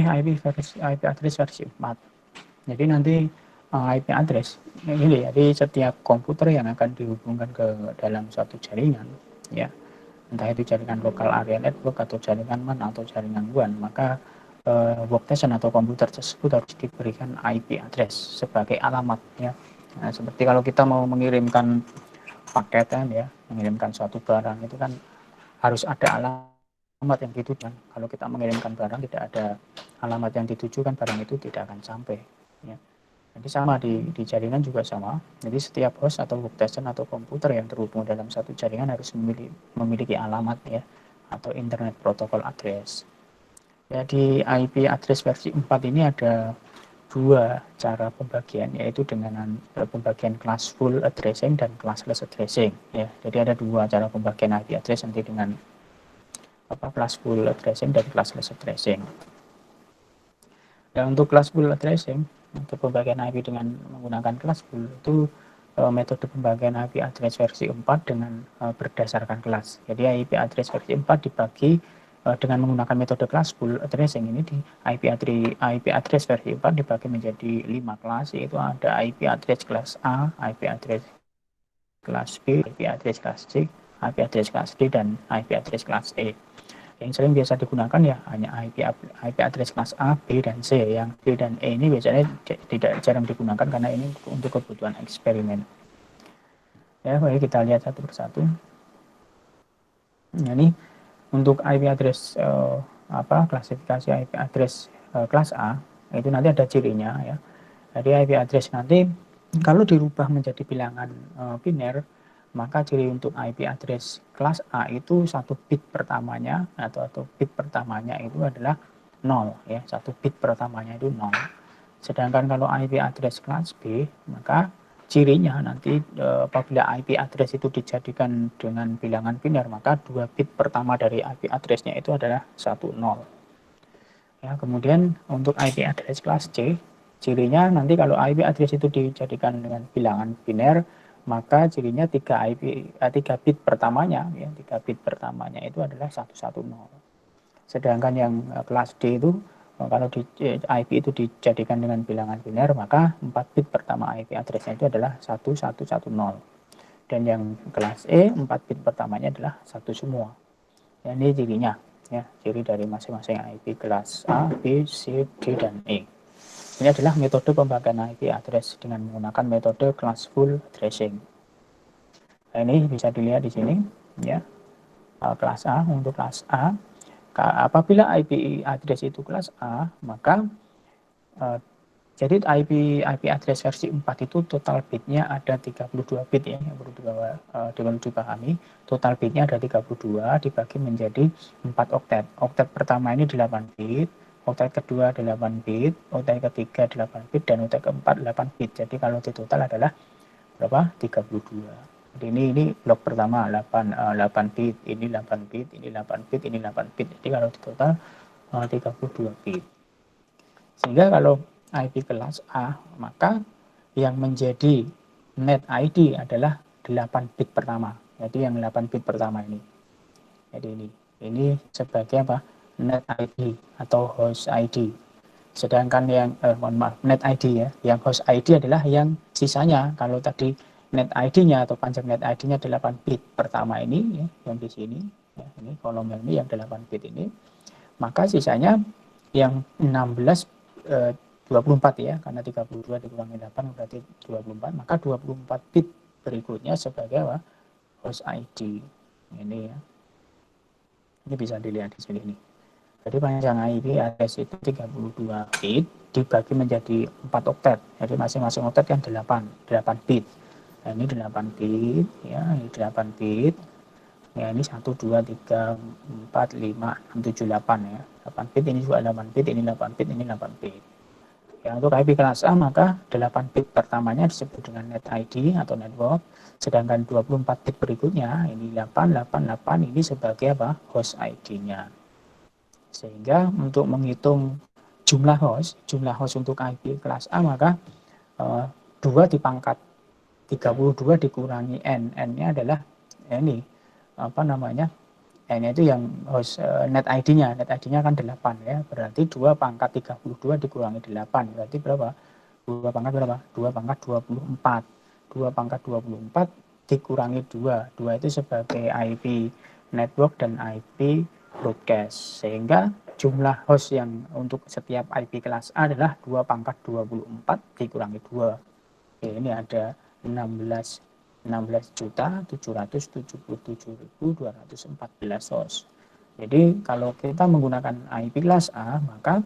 IP address versi 4. Jadi nanti IP address ini, jadi setiap komputer yang akan dihubungkan ke dalam suatu jaringan, ya, entah itu jaringan lokal area network atau jaringan MAN atau jaringan WAN, maka workstation atau komputer tersebut harus diberikan IP address sebagai alamat, ya. Nah, seperti kalau kita mau mengirimkan paketan, ya, mengirimkan suatu barang itu kan harus ada alamat yang ditujukan. Kalau kita mengirimkan barang tidak ada alamat yang ditujukan, barang itu tidak akan sampai, ya. Jadi sama di jaringan juga sama. Jadi setiap host atau workstation atau komputer yang terhubung dalam satu jaringan harus memiliki alamat, ya, atau Internet Protocol Address. Ya, di IP address versi 4 ini ada dua cara pembagian, yaitu dengan pembagian class full addressing dan classless addressing, ya. Jadi ada dua cara pembagian IP address nanti dengan class full addressing dan classless addressing. Dan untuk class full addressing, untuk pembagian IP dengan menggunakan class full itu metode pembagian IP address versi 4 dengan berdasarkan kelas. Jadi IP address versi 4 dibagi dengan menggunakan metode class full addressing ini. Di IP address versi 4 dibagi menjadi 5 kelas, yaitu ada IP address kelas A, IP address kelas B, IP address kelas C, IP address kelas D, dan IP address kelas E. Yang sering biasa digunakan ya hanya IP address kelas A, B, dan C. Yang B dan E ini biasanya tidak jarang digunakan karena ini untuk kebutuhan eksperimen. Ya, baik, kita lihat satu persatu. Nah, ini untuk IP address klasifikasi IP address kelas A itu nanti ada cirinya, ya. Jadi IP address nanti kalau dirubah menjadi bilangan biner, maka ciri untuk IP address kelas A itu satu bit pertamanya atau bit pertamanya itu adalah 0, ya, satu bit pertamanya itu 0. Sedangkan kalau IP address kelas B, maka cirinya nanti apabila IP address itu dijadikan dengan bilangan biner, maka 2 bit pertama dari IP address-nya itu adalah 1, 0. Ya, kemudian untuk IP address kelas C, cirinya nanti kalau IP address itu dijadikan dengan bilangan biner, maka cirinya 3 bit pertamanya, ya, 3 bit pertamanya itu adalah 110. Sedangkan yang kelas D itu kalau IP itu dijadikan dengan bilangan biner, maka 4 bit pertama IP address-nya itu adalah 1110. Dan yang kelas E, 4 bit pertamanya adalah 1 semua. Ya, ini cirinya, ya, ciri dari masing-masing IP kelas A, B, C, D, dan E. Ini adalah metode pembagian IP address dengan menggunakan metode classful addressing. Nah, ini bisa dilihat di sini, ya. Kelas A, untuk kelas A, apabila IP address itu kelas A, maka jadi IP address versi 4 itu total bitnya ada 32 bit, ya, yang perlu dipahami. Total bitnya ada 32 dibagi menjadi 4 oktet. Oktet pertama ini 8 bit, oktet kedua 8 bit, oktet ketiga 8 bit, dan oktet keempat 8 bit. Jadi kalau di total adalah berapa? 32. Jadi ini blok pertama 8 bit, ini 8 bit, ini 8 bit, ini 8 bit. Jadi kalau di total 32 bit. Sehingga kalau IP kelas A, maka yang menjadi net ID adalah 8 bit pertama. Jadi yang 8 bit pertama ini. Jadi ini sebagai apa? Net ID atau host ID. Sedangkan yang net ID, ya, yang host ID adalah yang sisanya. Kalau tadi net ID-nya atau panjang net ID-nya 8 bit pertama ini, ya, yang di sini, ya, ini kolom ini yang 8 bit ini, maka sisanya yang 24, ya, karena 32 dikurangi 8 berarti 24, maka 24 bit berikutnya sebagai apa? Host ID. Ini, ya. Ini bisa dilihat di sini nih. Jadi panjang IP address itu 32 bit dibagi menjadi 4 oktet. Jadi masing-masing oktet kan 8 bit. Nah, ini 8 bit, ya, ini 8 bit. Ya, ini 1 2 3 4 5 6 7 8, ya. 8 bit, ini juga 8 bit, ini 8 bit, ini 8 bit. Ya, untuk IP kelas A maka 8 bit pertamanya disebut dengan net ID atau network, sedangkan 24 bit berikutnya ini 888 ini sebagai apa? Host ID-nya. Sehingga untuk menghitung jumlah host untuk IP kelas A, maka 2 dipangkat 32 dikurangi N. N-nya adalah ini N-nya itu yang host net ID-nya. Net ID-nya kan 8 ya. Berarti 2 pangkat 32 dikurangi 8. Berarti berapa? 2 pangkat berapa? 2 pangkat 24. 2 pangkat 24 dikurangi 2. 2 itu sebagai IP network dan IP broadcast. Sehingga jumlah host yang untuk setiap IP kelas A adalah 2 pangkat 24 dikurangi 2. Oke, ini ada 16.777.214 host. Jadi kalau kita menggunakan IP kelas A, maka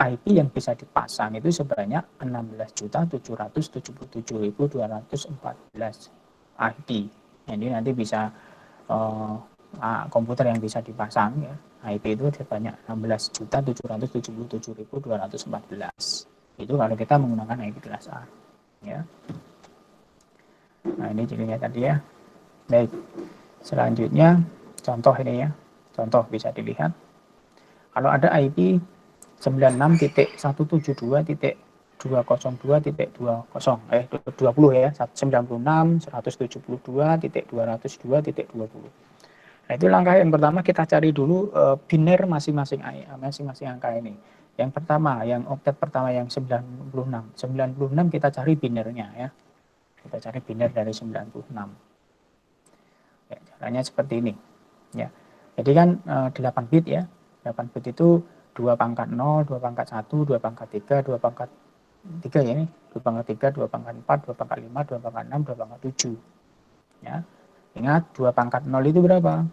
IP yang bisa dipasang itu sebanyak 16.777.214 IP. Jadi nanti bisa komputer yang bisa dipasang ya. IP itu sebanyak 16.777.214. Itu kalau kita menggunakan IP kelas A ya. Nah, ini cirinya tadi ya. Baik, selanjutnya contoh ini ya. Contoh bisa dilihat. Kalau ada IP 96.172.202.20 ya, 96.172.202.20. Nah, itu langkah yang pertama, kita cari dulu biner masing-masing angka ini. Yang pertama, yang oktet pertama yang 96. 96 kita cari binernya ya. Kita cari biner dari 96. Ya, caranya seperti ini. Ya. Jadi kan 8 bit ya. 8 bit itu 2 pangkat 0, 2 pangkat 1, 2 pangkat 3, 2 pangkat 3 ya ini. 2 pangkat 3, 2 pangkat 4, 2 pangkat 5, 2 pangkat 6, 2 pangkat 7. Ya. Ingat 2 pangkat 0 itu berapa?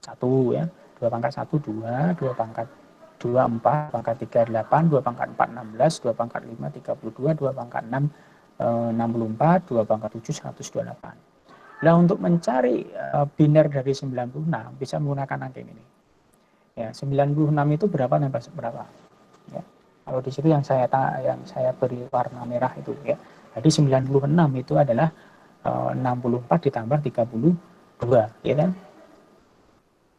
1 ya. 2 pangkat 1 2, 2 pangkat 2 4, pangkat 3 8, 2 pangkat 4 16, 2 pangkat 5 32, 2 pangkat 6 64, 2 pangkat 7 128. Nah, untuk mencari biner dari 96 bisa menggunakan angka ini. Ya, 96 itu berapa nambah berapa? Ya. Kalau di situ yang saya beri warna merah itu ya. Jadi 96 itu adalah 64 ditambah 32, ya kan?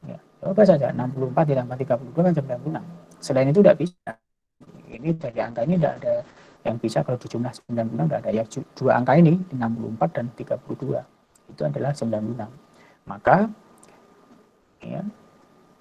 Ya, coba saja 64 ditambah 32 kan 96. Selain itu tidak bisa. Ini dari angka ini tidak ada yang bisa kalau dijumlah 96 tidak ada. Ya, dua angka ini 64 dan 32 itu adalah 96. Maka ya,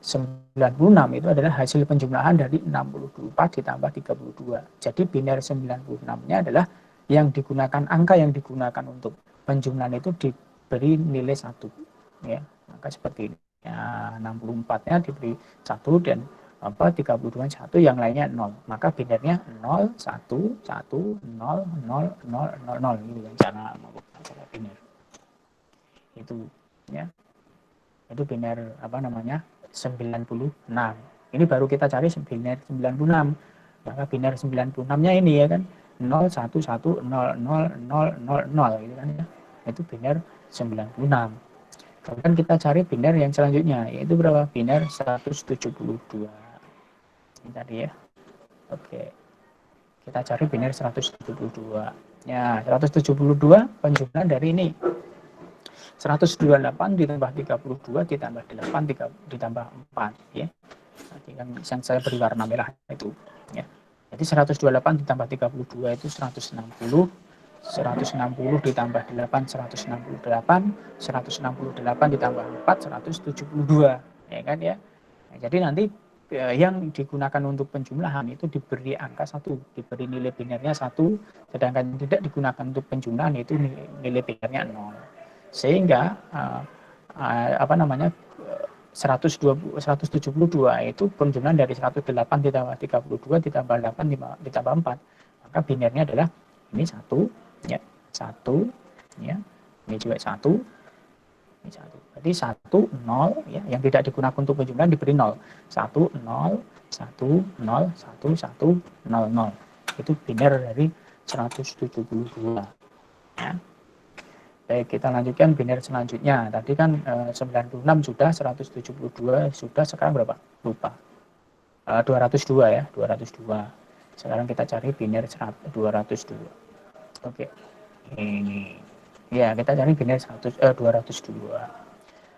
96 itu adalah hasil penjumlahan dari 64 ditambah 32. Jadi biner 96-nya adalah yang digunakan, angka yang digunakan untuk penjumlahan itu diberi nilai 1. Ya, maka seperti ini. Ya, 64-nya diberi 1 dan 32 1, yang lainnya 0. Maka binernya 0 1 1 0 0 0 0 0. Ini cara biner. Itu ya. Itu biner 96. Ini baru kita cari biner 96. Maka biner 96-nya ini ya kan 0 1 1 0 0 0 0 0 gitu kan ya. Itu biner 96. Kemudian kita cari biner yang selanjutnya, yaitu berapa? Biner 172. Ini tadi ya. Oke. Kita cari biner 172. Ya, 172 penjumlahan dari ini. 128 ditambah 32 ditambah 8 ditambah 4 ya. Nanti kan yang saya beri warna merah itu ya. Jadi 128 ditambah 32 itu 160. 160 ditambah 8 168, 168 ditambah 4 172 ya kan ya. Nah, jadi nanti yang digunakan untuk penjumlahan itu diberi angka 1, diberi nilai binernya 1, sedangkan tidak digunakan untuk penjumlahan itu nilai binernya 0. Sehingga 172 itu penjumlahan dari 108 ditambah 32 ditambah 8 ditambah 4. Maka binernya adalah ini 1 ya, 1 ya. Ini juga 1. Ini 1. Berarti 1 0 ya, yang tidak digunakan untuk penjumlahan diberi 0. 1 0 1 0 1 1 0 0. Itu biner dari 172 ya. Baik, kita lanjutkan biner selanjutnya. Tadi kan 96 sudah, 172 sudah, sekarang berapa? Lupa. 202 ya, 202. Sekarang kita cari biner 202. Oke. Ini. Ya, kita cari biner 202.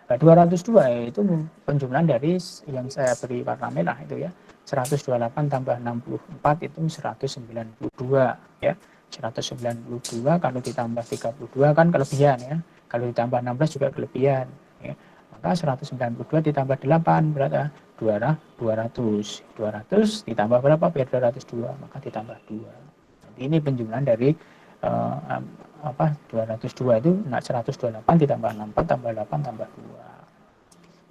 Nah, 202 itu penjumlahan dari yang saya beri warna merah itu ya. 128 tambah 64 itu 192 ya. 192 kalau ditambah 32 kan kelebihan ya. Kalau ditambah 16 juga kelebihan ya. Maka 192 ditambah 8 berapa? 200. 200 ditambah berapa? Biar 202, maka ditambah 2. Jadi ini penjumlahan dari 202 itu 128 ditambah 64 tambah 8 tambah 2.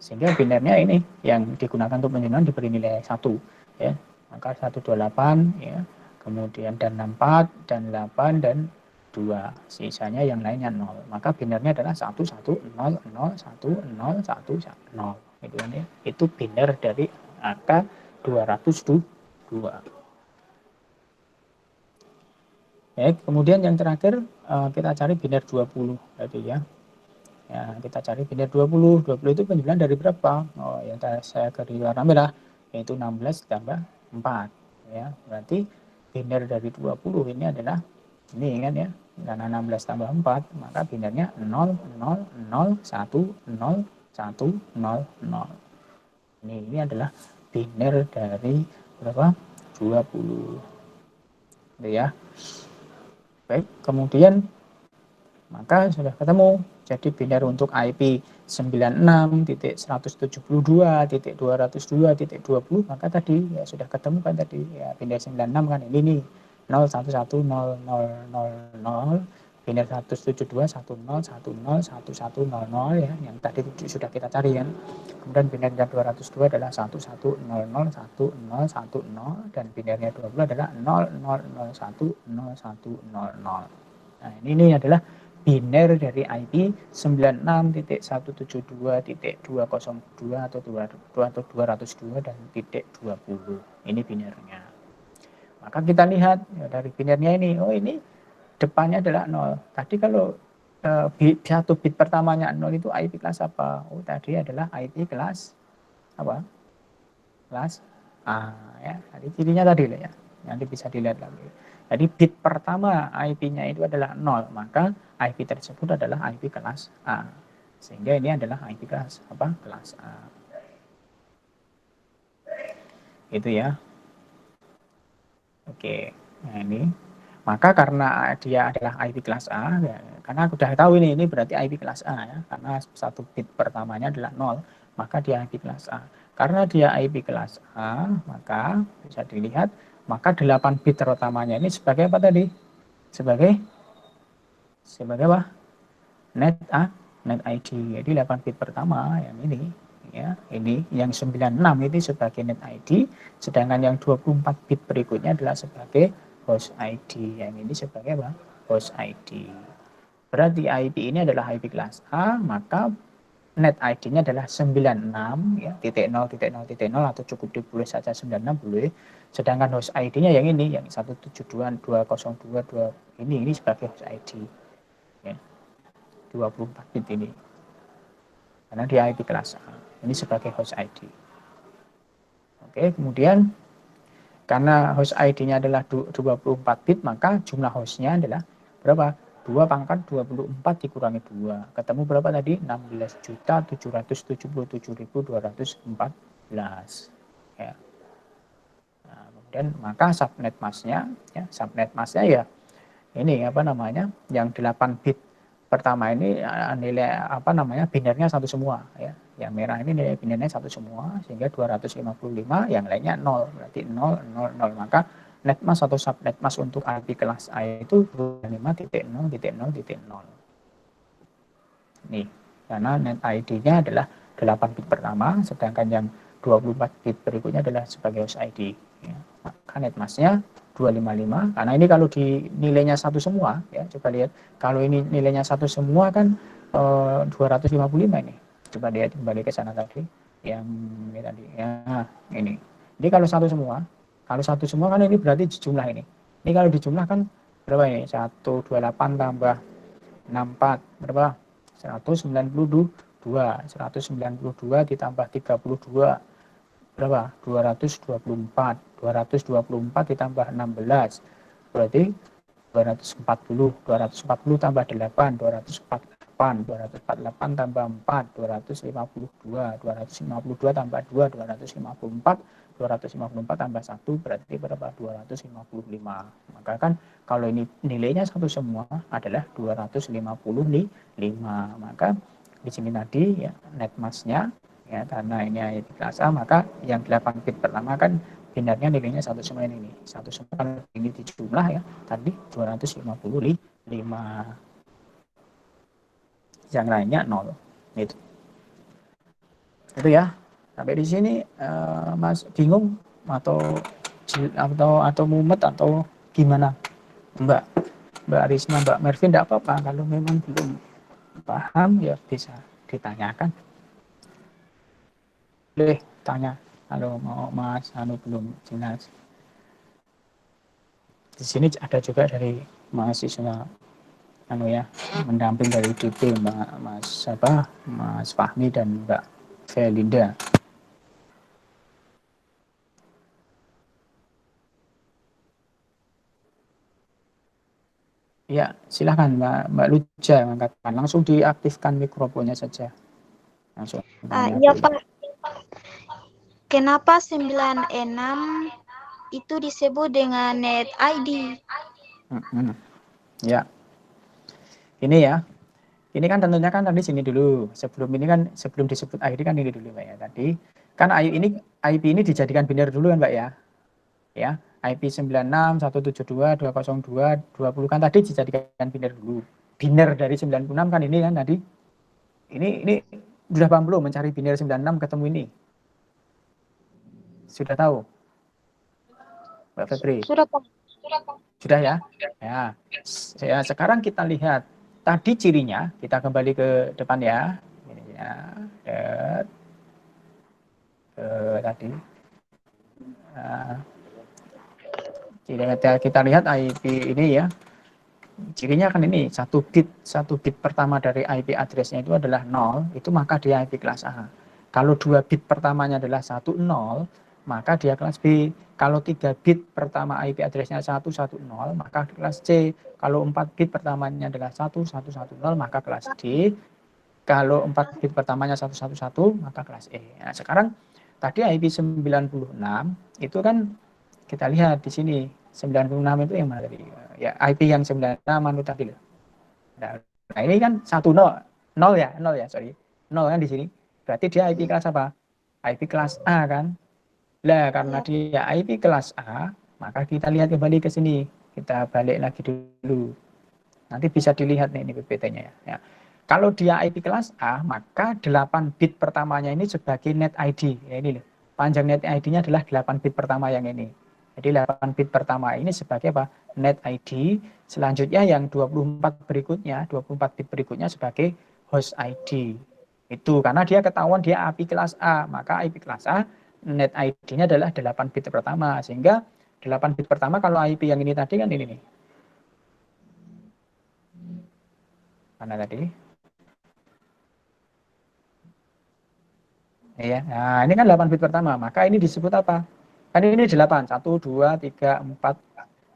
Sehingga binernya ini yang digunakan untuk penjumlahan diberi nilai 1 ya. Maka 128 ya. Kemudian dan 64 dan 8 dan 2. Sisanya yang lainnya 0. Maka binernya adalah 1100110. Itu kan ya. Itu biner dari angka 202. Ya, kemudian yang terakhir kita cari biner 20 tadi ya. Ya, kita cari biner 20. 20 itu penjumlahan dari berapa? Oh, yang saya garis warna merah yaitu 16 tambah 4 ya. Berarti biner dari 20 ini adalah ini kan ya. Karena 16 tambah 4 maka binernya 0 0 0 1 0 1 0 0. Ini adalah biner dari berapa? 20. Gitu ya. Baik, kemudian maka sudah ketemu. Jadi biner untuk IP 96.172.202.20 maka tadi ya sudah ketemu kan tadi ya biner 96 kan ini nih 0110000 biner 172.10.10.1100 ya yang tadi sudah kita cari kan. Kemudian biner 202 adalah 110001010 dan binernya 20 adalah 00010100. Nah, ini adalah biner dari IP 96.172.202 atau 202 dan titik 20. Ini binernya. Maka kita lihat ya, dari binernya ini, oh ini depannya adalah 0. Tadi kalau satu bit pertamanya 0 itu IP kelas apa? Oh tadi adalah IP kelas apa? Kelas A ya. Jadi cirinya tadi ya. Nanti bisa dilihat lagi. Jadi bit pertama IP-nya itu adalah 0, maka IP tersebut adalah IP kelas A. Sehingga ini adalah IP kelas apa? Kelas A. Itu ya. Oke. Nah, ini maka karena dia adalah IP kelas A, ya, karena aku sudah tahu ini berarti IP kelas A ya, karena satu bit pertamanya adalah 0, maka dia IP kelas A. Karena dia IP kelas A, maka bisa dilihat, maka 8 bit terutamanya ini sebagai apa tadi? Sebagai apa? Net ID. Jadi 8 bit pertama yang ini ya, ini yang 96 ini sebagai net ID, sedangkan yang 24 bit berikutnya adalah sebagai host ID. Yang ini sebagai apa? Host ID. Berarti IP ini adalah IP kelas A, maka net ID-nya adalah 96 ya, titik 0 titik 0 titik 0 atau cukup ditulis saja 96 boleh. Sedangkan host ID-nya yang ini yang 172.202 ini sebagai host ID. Ya. 24 bit ini. Karena dia IP kelas A. Ini sebagai host ID. Oke, kemudian karena host ID-nya adalah 24 bit, maka jumlah hostnya adalah berapa? 2 pangkat 24 dikurangi 2. Ketemu berapa tadi? 16.777.214. Ya. Nah, kemudian maka subnet masknya ya ini apa namanya? Yang 8 bit pertama ini nilai apa namanya? Binernya satu semua ya. Yang merah ini nilai binernya satu semua sehingga 255, yang lainnya 0. Berarti 0 0 0. Maka netmask atau subnetmask untuk IP kelas A itu 25.0.0.0. Nih, karena net ID-nya adalah 8 bit pertama, sedangkan yang 24 bit berikutnya adalah sebagai host ID. Ya. Maka netmasknya 255, karena ini kalau di nilainya satu semua, ya coba lihat, kalau ini nilainya satu semua kan 255 ini. Coba lihat kembali ke sana tadi, yang ini tadi, ya ini. Ini kalau satu semua kan ini berarti jumlah ini. Ini kalau dijumlahkan berapa ini? 128 tambah 64 berapa? 192 ditambah 32 berapa? 224 ditambah 16 berarti 240 tambah 8 248 tambah 4 252 tambah 2 254 tambah 1 berarti berapa? 255. Maka kan kalau ini nilainya satu semua adalah 255. Maka di sini tadi ya net mask-nya ya, karena ini IP kelas A maka yang 8 bit pertama kan binernya nilainya 19 ini. 19 ini di jumlah ya tadi 255, yang lainnya 0 gitu. Itu ya. Sampai di sini Mas bingung atau mumet atau gimana? Mbak Risma, Mbak Mervin, tidak apa-apa. Kalau memang belum paham ya bisa ditanyakan. Boleh tanya kalau mau Mas Anu belum jelas. Di sini ada juga dari mahasiswa anu ya, mendamping dari DP Mas Fahmi dan Mbak Felinda. Ya, silakan Mbak Luja mengatakan, langsung diaktifkan mikrofonnya saja. Langsung. Iya Pak. Kenapa 96 itu disebut dengan net ID? Ya. Ini ya. Ini kan tentunya kan tadi sini dulu. Sebelum disebut ID kan ini dulu Mbak ya. Tadi kan IP ini dijadikan biner dulu kan Mbak ya. Ya, IP 96 172 202 20 kan tadi dijadikan biner dulu. Biner dari 96 kan ini kan tadi. Ini sudah paham belum mencari biner 96 ketemu ini? Sudah tahu? Mbak Febri? Sudah Pak. Sudah ya? Ya, sekarang kita lihat tadi cirinya, kita kembali ke depan ya. Ini ya. Tadi. Kita lihat IP ini ya. Cirinya kan ini satu bit pertama dari IP address-nya itu adalah 0, itu maka dia IP kelas A. Kalau 2 bit pertamanya adalah 10, maka dia kelas B. Kalau 3 bit pertama IP address-nya 110, maka kelas C. Kalau 4 bit pertamanya adalah 1110, maka kelas D. Kalau 4 bit pertamanya 111, maka kelas E. Nah, sekarang tadi IP 96 itu kan kita lihat di sini 96 itu yang mana tadi? Ya, IP yang 96 anu tadi loh. Nah, ini kan 10 0 ya, sorry. 0 kan di sini. Berarti dia IP kelas apa? IP kelas A kan? Lah, karena dia IP kelas A, maka kita lihat kembali ke sini. Kita balik lagi dulu. Nanti bisa dilihat nih ini PPT-nya ya. Ya. Kalau dia IP kelas A, maka 8 bit pertamanya ini sebagai net ID. Ya, ini loh. Panjang net ID-nya adalah 8 bit pertama yang ini. Jadi 8 bit pertama ini sebagai apa? Net ID. Selanjutnya yang 24 bit berikutnya sebagai host ID. Itu karena dia ketahuan dia IP kelas A, maka IP kelas A net ID-nya adalah 8 bit pertama. Sehingga 8 bit pertama kalau IP yang ini tadi kan ini nih. Mana tadi? Ya, nah ini kan 8 bit pertama, maka ini disebut apa? Kan ini 8, 1, 2, 3, 4,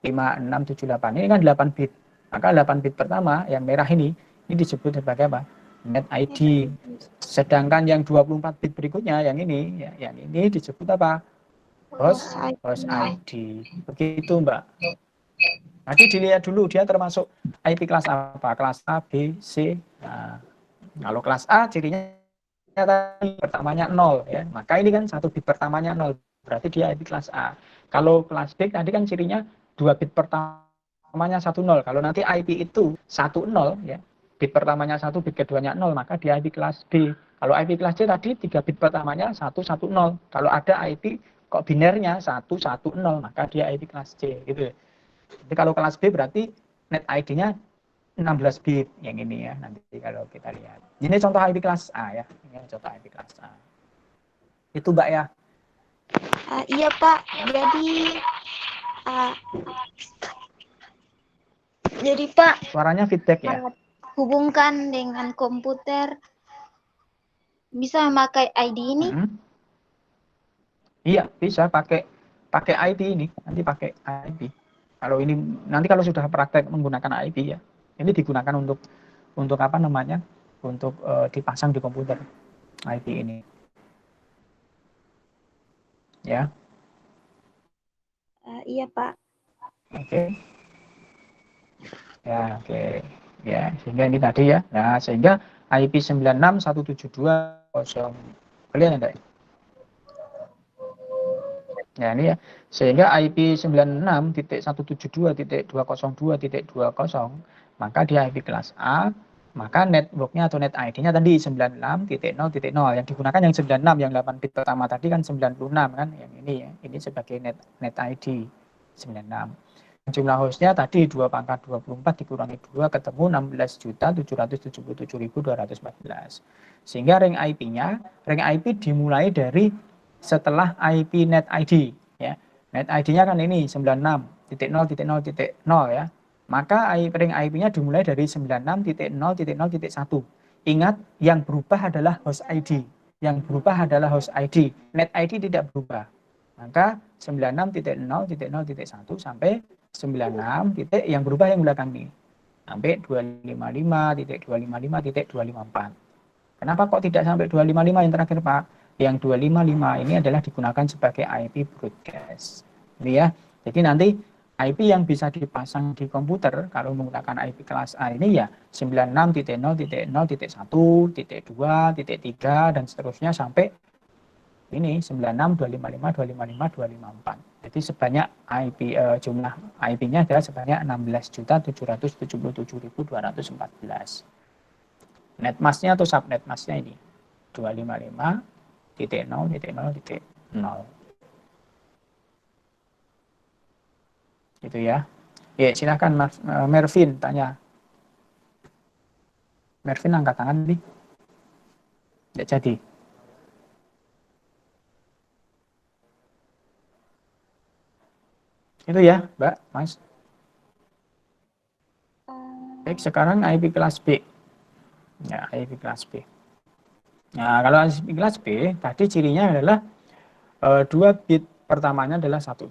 5, 6, 7, 8. Ini kan 8 bit. Maka 8 bit pertama yang merah ini disebut sebagai apa? Net ID. Sedangkan yang 24 bit berikutnya yang ini, ya, yang ini disebut apa? Host ID. Begitu Mbak. Nanti dilihat dulu dia termasuk IP kelas apa? Kelas A, B, C. Nah, kalau kelas A cirinya tadi pertamanya 0 ya. Maka ini kan 1 bit pertamanya 0. Berarti dia IP kelas A. Kalau kelas B tadi kan cirinya 2 bit pertamanya 10. Kalau nanti IP itu 10 ya. Bit pertamanya 1, bit keduanya 0, maka dia IP kelas B. Kalau IP kelas C tadi 3 bit pertamanya 110. Kalau ada IP kok binernya 110, maka dia IP kelas C gitu. Jadi kalau kelas B berarti net ID-nya 16 bit yang ini ya, nanti kalau kita lihat. Ini contoh IP kelas A ya. Ini contoh IP kelas A. Itu Mbak ya. Iya Pak. Jadi Pak. Suaranya feedback ya. Hubungkan dengan komputer bisa memakai ID ini? Iya, bisa pakai IP ini. Nanti pakai IP. Kalau ini nanti kalau sudah praktek menggunakan IP ya. Ini digunakan untuk apa namanya? Untuk dipasang di komputer IP ini. Ya. Iya Pak. Oke. Ya, oke. Ya, sehingga ini tadi ya. Nah, sehingga IP 96.172.0. Kelihatan enggak? Ya ini ya. Sehingga IP 96.172.202.20 maka dia IP kelas A, maka networknya atau net ID-nya tadi 96.0.0 yang digunakan yang 96 yang 8 bit pertama tadi kan 96 kan yang ini ya. Ini sebagai net ID 96. Jumlah hostnya tadi 2 pangkat 24 dikurangi 2 ketemu 16.777.214. Sehingga ring IP dimulai dari setelah IP net ID ya. Net ID-nya kan ini 96.0.0.0 ya. Maka ring IP-nya dimulai dari 96.0.0.1. Ingat yang berubah adalah host ID. Yang berubah adalah host ID. Net ID tidak berubah. Maka 96.0.0.1 sampai 96 titik yang berubah yang belakang ini sampai 255.255.254. Kenapa kok tidak sampai 255 yang terakhir Pak? Yang 255 ini adalah digunakan sebagai IP broadcast. Ini ya. Jadi nanti IP yang bisa dipasang di komputer kalau menggunakan IP kelas A ini ya 96.0.0.1, 2, 3 dan seterusnya sampai ini 96.255.255.254. Jadi sebanyak IP jumlah IP-nya adalah sebanyak 16.777.214. Netmasknya atau subnetmasknya ini 255.0.0.0. Gitu ya. Ya, silakan Mas Mervin tanya. Mervin angkat tangan nih. Tidak jadi. Itu ya, Mbak, Mas. Baik, sekarang IP kelas B. Ya, IP kelas B. Nah, kalau IP kelas B, tadi cirinya adalah 2 bit pertamanya adalah 10.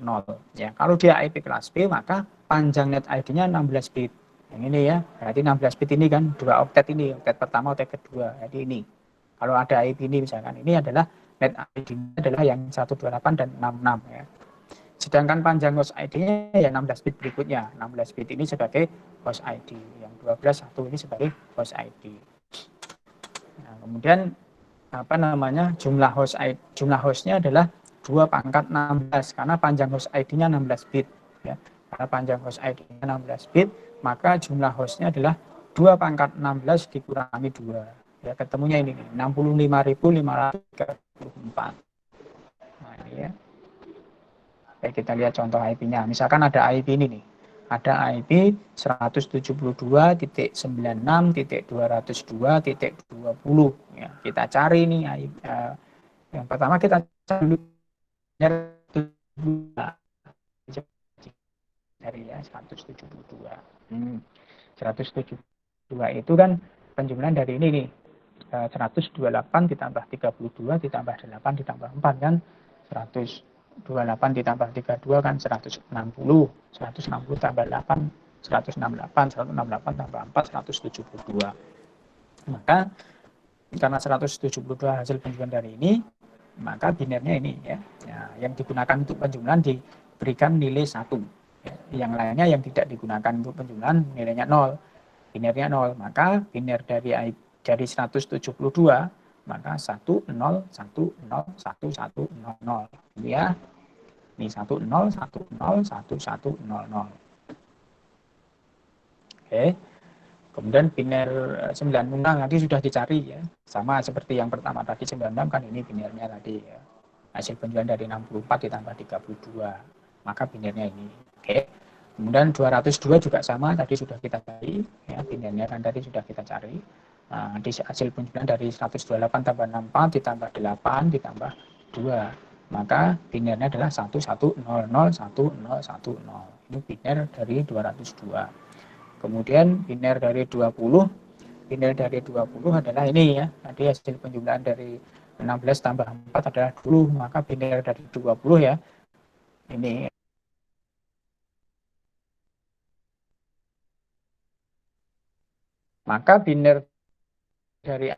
Ya, kalau dia IP kelas B, maka panjang net ID-nya 16 bit. Yang ini ya, berarti 16 bit ini kan 2 oktet ini, oktet pertama, oktet kedua. Jadi ini. Kalau ada IP ini misalkan, ini adalah net ID-nya adalah yang 128 dan 66 ya. Sedangkan panjang host ID-nya ya 16 bit berikutnya. 16 bit ini sebagai host ID, yang 12 1 ini sebagai host ID. Nah, kemudian apa namanya jumlah hostnya adalah 2 pangkat 16 karena panjang host ID-nya 16 bit ya. Karena panjang host ID-nya 16 bit, maka jumlah hostnya adalah 2 pangkat 16 dikurangi 2. Ya, ketemunya ini nih, 65.534. Nah, ini ya. Oke, kita lihat contoh IP-nya. Misalkan ada IP ini nih. Ada IP 172.96.202.20 ya. Kita cari nih yang pertama kita cari dulu dari ya 172. 172 itu kan penjumlahan dari ini nih. 128 ditambah 32 ditambah 8 ditambah 4 kan 128 ditambah 32 kan 160. 160 tambah 8 168, 168 tambah 4 172. Maka karena 172 hasil penjumlahan dari ini, maka binernya ini ya. Yang digunakan untuk penjumlahan diberikan nilai 1. Ya. Yang lainnya yang tidak digunakan untuk penjumlahan nilainya 0. Binernya 0. Maka biner dari 172 maka 1 0 1 0 1 1 0 0 ya. Ini 1 0 1 0 1 1 0 0. Oke. Kemudian biner 96 nanti sudah dicari ya. Sama seperti yang pertama tadi 96 kan ini binernya tadi ya. Hasil penjualan dari 64 ditambah 32. Maka binernya ini. Oke. Kemudian 202 juga sama tadi sudah kita cari ya, binernya kan tadi sudah kita cari. Nah, di hasil penjualan dari 128 tambah 64 ditambah 8 ditambah 2. Maka binernya adalah 11001010. Ini biner dari 202. Kemudian biner dari 20 adalah ini ya. Tadi hasil penjumlahan dari 16 tambah 4 adalah 20, maka biner dari 20 ya. Ini maka biner dari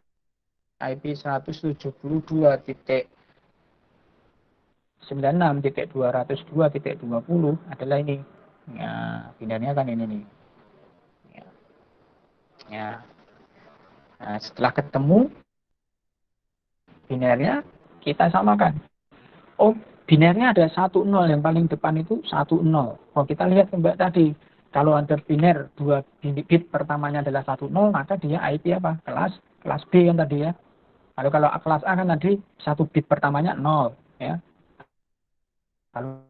IP 172.96.202.20 adalah ini. Ya, binernya kan ini nih. Ya. Nah, setelah ketemu binernya, kita samakan. Oh, binernya ada 1, 0. Yang paling depan itu 1, 0. Oh, kita lihat Mbak tadi. Kalau ada biner 2 bit pertamanya adalah 1, 0, maka dia IP apa? Kelas B kan tadi ya. Lalu kalau kelas A kan tadi 1 bit pertamanya 0. Ya. Kalau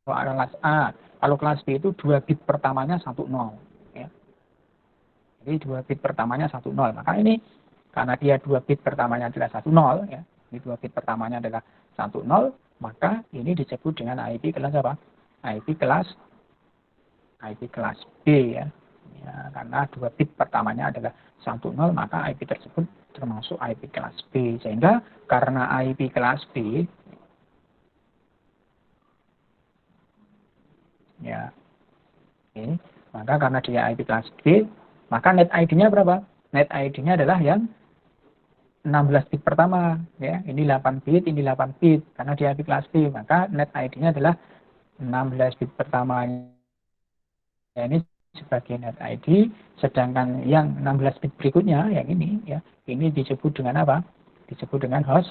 kelas A, kalau kelas B itu 2 bit pertamanya 1, 0. Ya. Jadi 2 bit pertamanya 1, 0. Maka ini karena dia 2 bit pertamanya adalah 1, 0, ya. Ini 2 bit pertamanya adalah 1, 0, maka ini disebut dengan IP kelas apa? IP kelas B ya. Ya, karena 2 bit pertamanya adalah 1, 0, maka IP tersebut termasuk IP kelas B. Sehingga karena IP kelas B, ya, ini, maka karena dia IP kelas B, maka net ID-nya berapa? Net ID-nya adalah yang 16 bit pertama, ya. Ini 8 bit, ini 8 bit, karena dia IP kelas B, maka net ID-nya adalah 16 bit pertamanya. Ya, ini sebagai net ID, sedangkan yang 16 bit berikutnya, yang ini, ya, ini disebut dengan apa? Disebut dengan host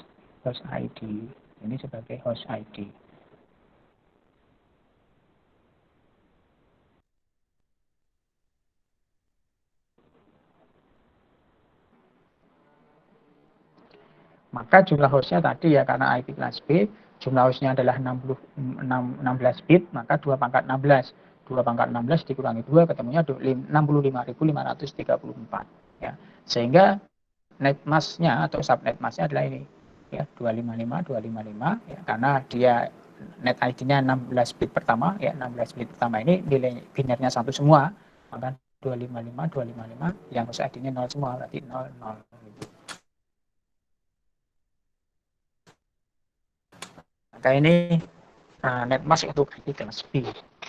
ID. Ini sebagai host ID. Maka jumlah hostnya tadi ya, karena IP kelas B, jumlah hostnya adalah 16 bit, maka 2 pangkat 16. 2 pangkat 16 dikurangi 2, ketemunya 65.534. Ya. Sehingga net mask-nya atau subnet mask-nya adalah ini. Ya, 255, ya, karena dia net ID-nya 16 bit pertama, ya, 16 bit pertama ini nilai binernya 1 semua, maka 255, yang host ID-nya 0 semua, berarti 0, 0. Maka ini net mask untuk IP kelas B.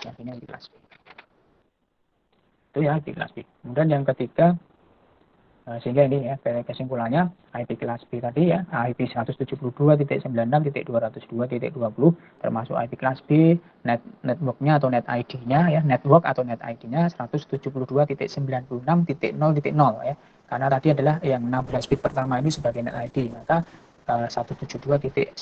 Ya, ini IP kelas B. Itu ya IP kelas B. Kemudian yang ketiga, sehingga ini ya kesimpulannya IP kelas B tadi ya, IP 172.96.202.20 termasuk IP kelas B, networknya atau net ID-nya ya, network atau net ID-nya 172.96.0.0 ya. Karena tadi adalah yang 16 bit pertama ini sebagai net ID, maka 172.96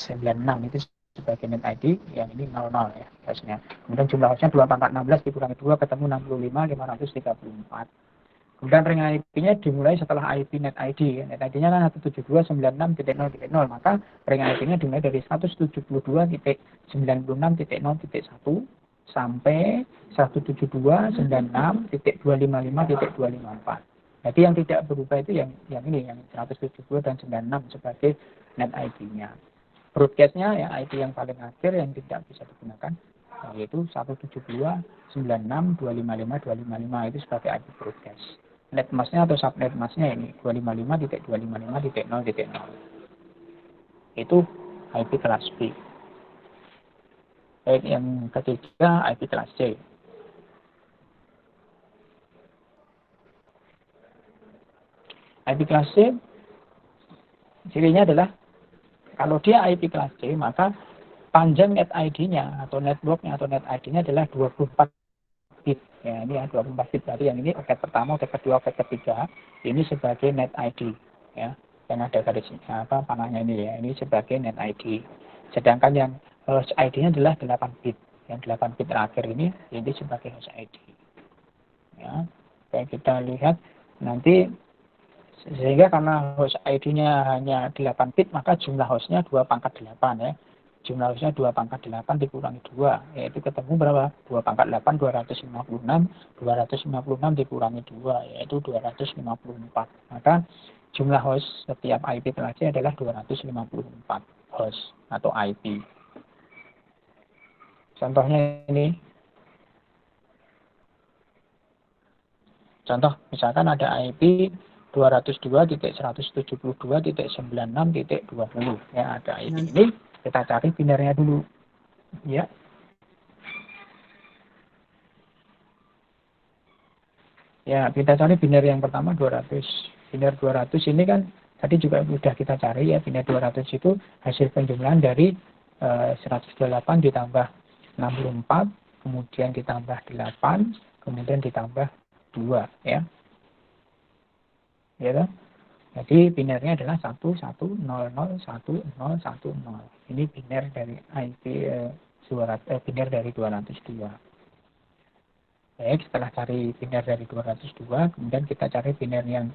itu sebagai net ID, yang ini 00 ya hostnya. Kemudian jumlah hostnya 2 pangkat 16 dikurangi 2, ketemu 65.534. Kemudian ring IP-nya dimulai setelah IP net ID. Net ID-nya kan 172.96.0.0, maka ring IP-nya dimulai dari 172.96.0.1 sampai 172.96.255.254. Jadi yang tidak berubah itu yang ini, yang 172 dan 96 sebagai net ID-nya. Broadcast-nya ya IP yang paling akhir yang tidak bisa digunakan, yaitu 172.96.255.255 itu sebagai IP broadcast. Net mask-nya atau subnet mask-nya ini 255.255.0.0. Itu IP kelas B. Baik, yang ketiga IP kelas C. IP kelas C cirinya adalah kalau dia IP kelas C, maka panjang net ID-nya atau network-nya atau net ID-nya adalah 24 bit. Ya, ini ya 24 bit. Berarti yang ini oket pertama, oket kedua, oket ketiga ini sebagai net ID ya. Yang ada garis panahnya ini ya. Ini sebagai net ID. Sedangkan yang host ID-nya adalah 8 bit. Yang 8 bit terakhir ini sebagai host ID. Ya. Kayak kita lihat nanti, sehingga karena host ID-nya hanya 8 bit, maka jumlah hostnya 2 pangkat 8 ya. Jumlah hostnya 2 pangkat 8 dikurangi 2, yaitu ketemu berapa? 2 pangkat 8, 256. 256 dikurangi 2, yaitu 254. Maka jumlah host setiap IP kelas C adalah 254 host atau IP. Contohnya ini. Contoh, misalkan ada IP 202.172.96.20 ya, ada IP ini, kita cari binernya dulu ya. Ya, kita cari biner yang pertama 200. Biner 200 ini kan tadi juga sudah kita cari ya, biner 200 itu hasil penjumlahan dari 108 ditambah 64, kemudian ditambah 8, kemudian ditambah 2 ya. Ya kan? Jadi binernya adalah 1, 1, 0, 0, 1, 0, 1, 0. Ini biner dari IP biner dari 202. Baik, setelah cari biner dari 202, kemudian kita cari biner yang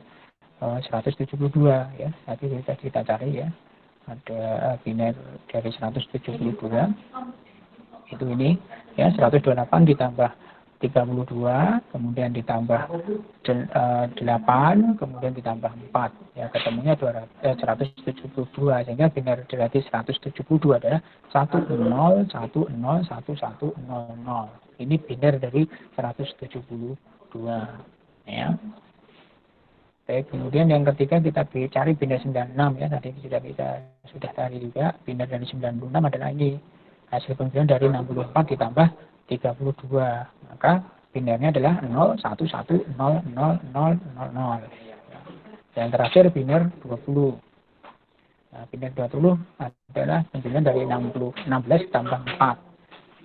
172 ya. Tadi kita cari ya. Ada biner dari 172. Itu ini ya, 128 ditambah 32, kemudian ditambah 8, kemudian ditambah 4. Ya, ketemunya 172, sehingga biner dari 172 adalah 10111100. Ini biner dari 172. Ya. Baik, kemudian yang ketiga kita cari biner 96 ya, tadi sudah cari juga. Biner dari 96 adalah ini. Hasil pemilihan dari 64 ditambah 32. Maka binernya adalah 01100000. Yang terakhir biner 20. Nah, biner 20 adalah pemilihan dari 16 tambah 4.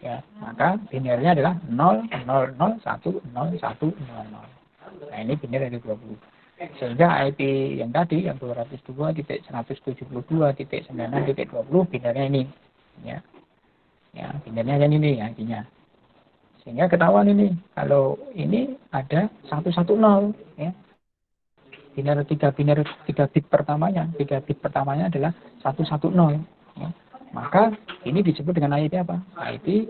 Ya, maka binernya adalah 00010100. Nah, ini biner dari 20. Sehingga IP yang tadi yang 202.172.96.20 binernya ini. Ya. Ya, binernya yang ini artinya. Sehingga ketahuan ini kalau ini ada 110 ya. Biner 3 bit pertamanya adalah 110 ya. Maka ini disebut dengan IP apa? IP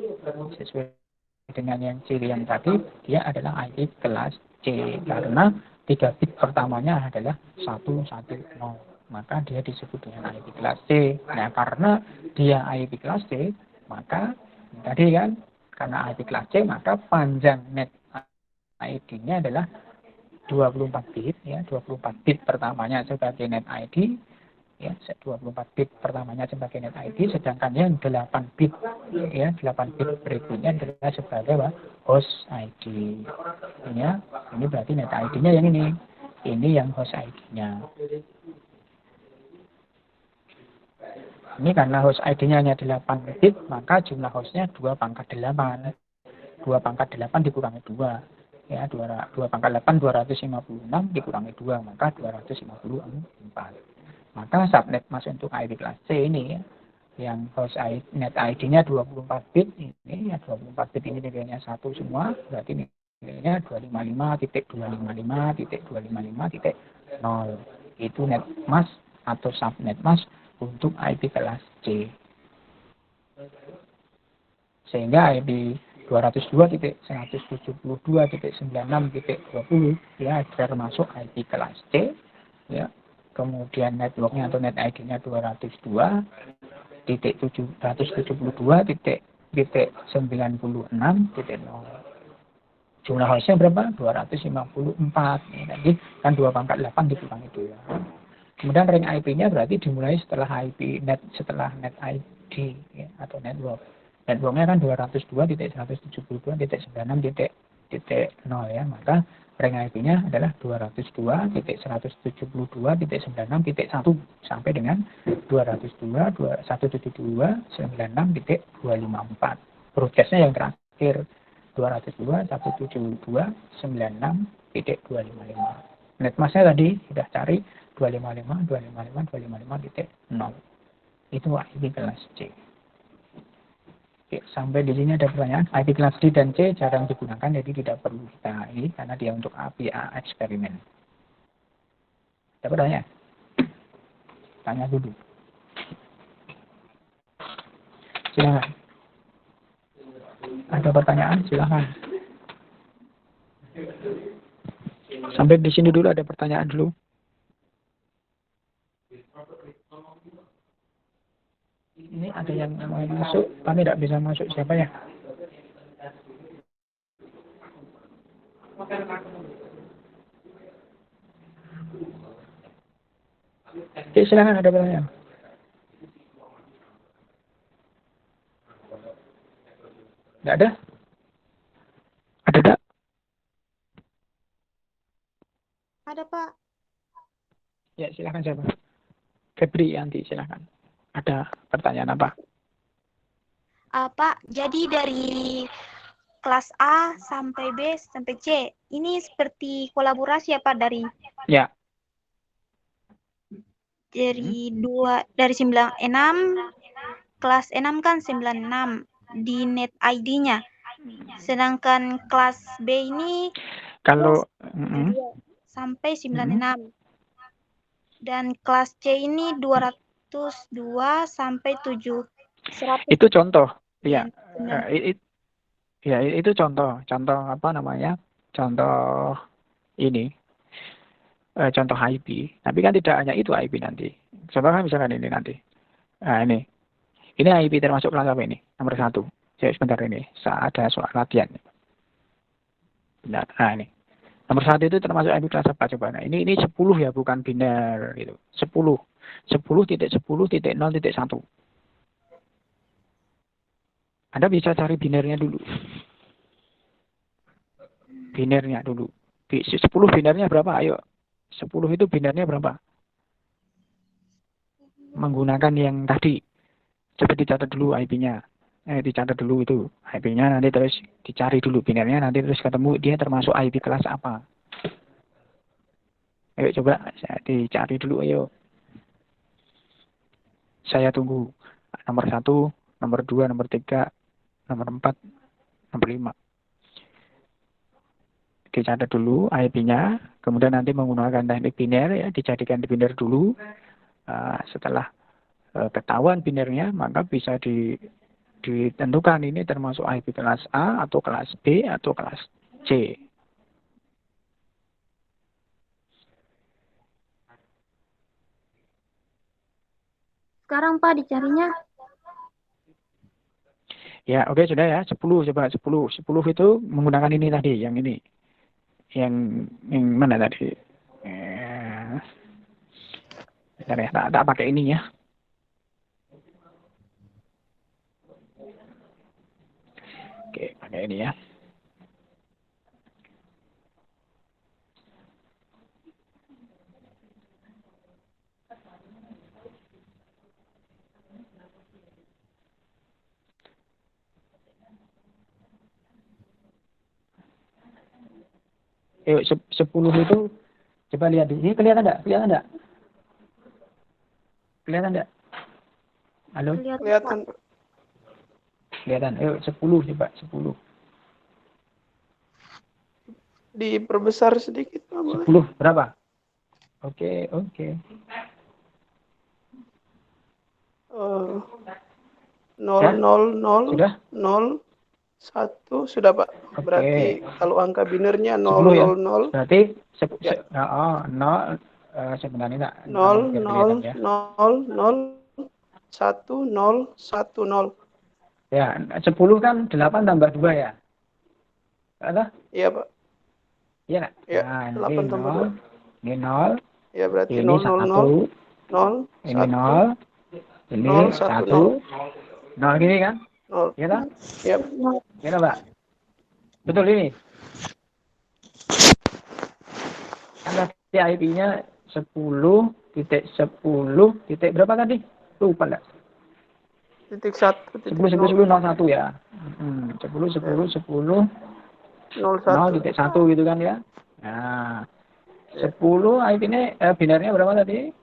sesuai dengan yang ciri yang tadi, dia adalah IP kelas C karena 3 bit pertamanya adalah 110. Maka dia disebut dengan IP kelas C. Nah, karena dia IP kelas C, maka tadi kan karena IP kelas C, maka panjang net ID-nya adalah 24 bit ya, 24 bit pertamanya sebagai net ID ya, 24 bit pertamanya sebagai net ID, sedangkan yang 8 bit ya, 8 bit berikutnya adalah sebagai host ID. Ya, ini berarti net ID-nya yang ini. Ini yang host ID-nya. Ini karena host ID-nya hanya 8 bit, maka jumlah hostnya 2 pangkat 8. 2 pangkat 8 dikurangi 2. Ya, 2 pangkat 8, 256 dikurangi 2, maka 254. Maka subnet mask untuk IP kelas C ini ya, yang host ID, net ID-nya 24 bit, ini ya 24 bit ini nilainya 1 semua, berarti nilainya 255.255.255.0. Itu net mask atau subnet mask untuk IP kelas C. Sehingga IP 202.172.96.20 ya termasuk IP kelas C ya. Kemudian networknya atau net ID-nya 202.172.96.0. Jumlah hostnya berapa? 254. Ini tadi kan 2 pangkat 8 dikurangi 2. Kemudian ring IP-nya berarti dimulai setelah net ID ya, atau network. Networknya kan 202.172.96.0 ya, maka ring IP-nya adalah 202.172.96.1 sampai dengan 202.172.96.254. Broadcast-nya yang terakhir 202.172.96.255. Netmask-nya tadi sudah cari 255.255.255.0. Itu IP kelas C. Oke, sampai di sini ada pertanyaan. IP kelas D dan C jarang digunakan, jadi tidak perlu kita ini karena dia untuk APA eksperimen. Ada pertanyaan? Tanya dulu. Silakan. Ada pertanyaan? Silakan. Sampai di sini dulu ada pertanyaan dulu. Ini ada yang mau masuk, kami tidak bisa masuk. Siapa ya? Oke, silakan, ada pertanyaan. Tidak ada? Ada tak? Ada, Pak. Ya, silakan siapa? Febri Yanti, silakan. Ada pertanyaan apa? Pak, jadi dari kelas A sampai B sampai C, ini seperti kolaborasi ya Pak dari? Ya. dari 96, kelas 6 kan 96 di net ID-nya. Sedangkan kelas B ini Kalau 2 sampai 96. Dan kelas C ini 202 sampai 100. itu contoh, ya, Benar. ya itu contoh apa namanya? Contoh ini, contoh IP. Tapi kan tidak hanya itu IP nanti. Contohnya misalkan ini nanti. Nah, ini IP termasuk kelas apa ini? Nomor 1. Jadi sebentar ini, ada soal latihan. Benar. Nah, ini. Nomor 1 itu termasuk IP kelas apa coba? Nah, ini 10 ya, bukan biner gitu. 10. 10.10.0.1. Anda bisa cari binernya dulu. Binernya dulu. 10 binernya berapa? Ayo. 10 itu binernya berapa? Menggunakan yang tadi. Coba dicatat dulu IP-nya. Dicatat dulu itu IP-nya, nanti terus dicari dulu binernya, nanti terus ketemu dia termasuk IP kelas apa. Ayo coba dicari dulu, ayo. Saya tunggu. Nomor 1, nomor 2, nomor 3, nomor 4, nomor 5. Dicatat dulu IP-nya, kemudian nanti menggunakan teknik biner, ya, dijadikan biner dulu. Setelah ketahuan binernya, maka bisa ditentukan ini termasuk IP kelas A atau kelas B atau kelas C. Sekarang Pak dicarinya. Ya, oke, sudah ya. 10 coba 10. 10 itu menggunakan ini tadi, yang ini. Yang mana tadi? Bentar ya, tak pakai ini ya. Oke, pakai ini ya. Yuk, 10 itu coba lihat di sini, kelihatan enggak? Kelihatan enggak? Kelihatan enggak? Halo? Kelihatan. Kelihatan. Yuk, 10 coba, 10. Diperbesar sedikit Pak, boleh? 10 berapa? Oke. Nol, nol, nol, Sudah? 0, 1, sudah Pak. Oke. Berarti kalau angka binernya 0, 10 ya? 0, 0. Berarti Ya. 0, sebenarnya enggak 0, biar 0, kelihatan ya. 0, 0, 1, 0, 1, 0. Ya, 10 kan 8 tambah 2 ya? Ada? Iya Pak. Iya enggak? Ya, Nah, 8 tambah 2. ini 0, Ya berarti ini 0, 0, 0, 1, 0, ini 1, 0, ini 0, 1, 0. 0 gini kan? 0. Iya toh? Ya. Iya toh, Pak? Betul ini. Kan tadi IP-nya 10.10 titik berapa tadi? Lupa enggak? Titik 1, titik 10, 10, 0. 10, 01 ya. 10, 10, 10, 0 titik 1 gitu kan ya. Nah, 10 IP-nya binarnya berapa tadi?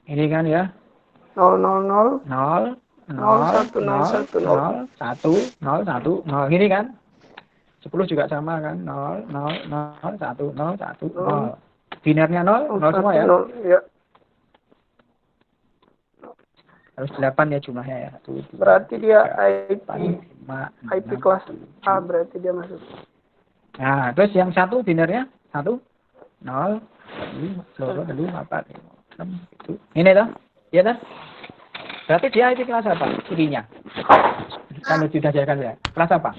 Ini kan ya. 0, 0, 0. 0, 0, 0, 1, 0, 0, 1, 0. 0, 1, 0, 1, 0. Gini kan? 10 juga sama kan? 0, 0, 0, 1, 0, 1, 0. Binarnya 0, 0 semua ya? 0, ya. Harus 8 ya jumlahnya ya. 1, 2, Berarti dia 3, 4, 5, IP 6, kelas 7. A, berarti dia masuk. Nah, terus yang satu binarnya 1, 0, 5, 4, 5, 6, itu. Ini toh? Iya toh? Berarti dia IP kelas apa? Ininya. Kalau sudah jalan ya. Kelas apa?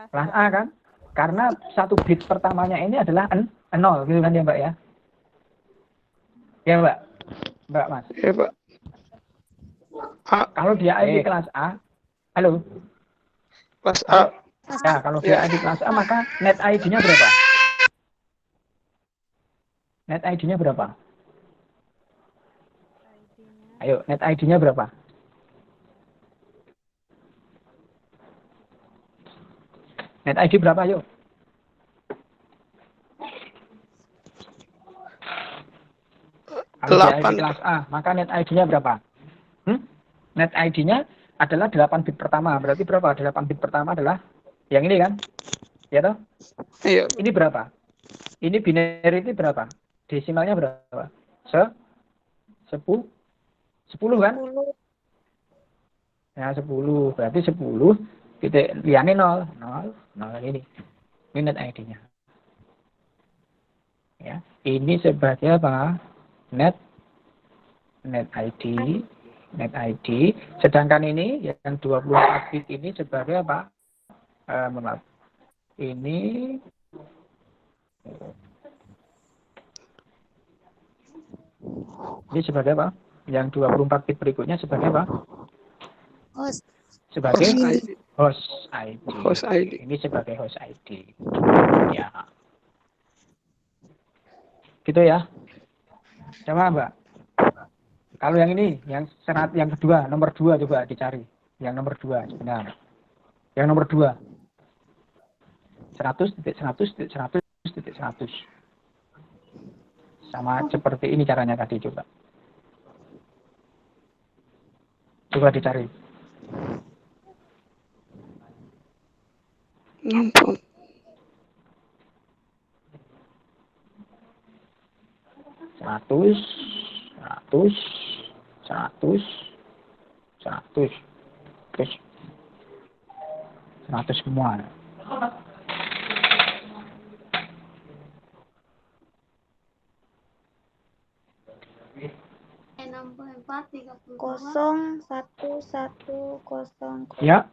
Kelas A kan? Karena satu bit pertamanya ini adalah 0 gitu kan ya Mbak ya? Ya Mbak? Mbak Mas? Ya Pak. A. Kalau dia IP kelas A, halo? Kelas A. Ya, kalau dia IP kelas A maka net ID-nya berapa? Net ID-nya berapa? Ayo, net ID-nya berapa? Net ID berapa, yuk? dia IP 8. kelas A, maka net ID-nya berapa? Net ID-nya adalah 8 bit pertama. Berarti berapa? 8 bit pertama adalah yang ini kan? Ya toh? Iya. Ini berapa? Ini binary itu berapa? Desimalnya berapa? 10 kan? 10. Ya 10. Berarti 10 titik liane 0 ini. Ini net ID-nya. Ya, ini sebagai apa? Net ID. Sedangkan ini yang 24 bit ini sebagai apa? Maaf. Ini sebagai apa? Yang 24 bit berikutnya sebagai apa? Host. Sebagai ID. host ID. Host ID. Ini sebagai host ID. Ya. Gitu ya. Coba Mbak. Kalau yang ini, yang kedua, nomor 2 coba dicari. Yang nomor 2 sebenarnya. Yang nomor 2. 100.100.100.100. Sama seperti ini caranya tadi coba. Coba dicari. 60. 100 semua. Kosong 1 1 0 Ya.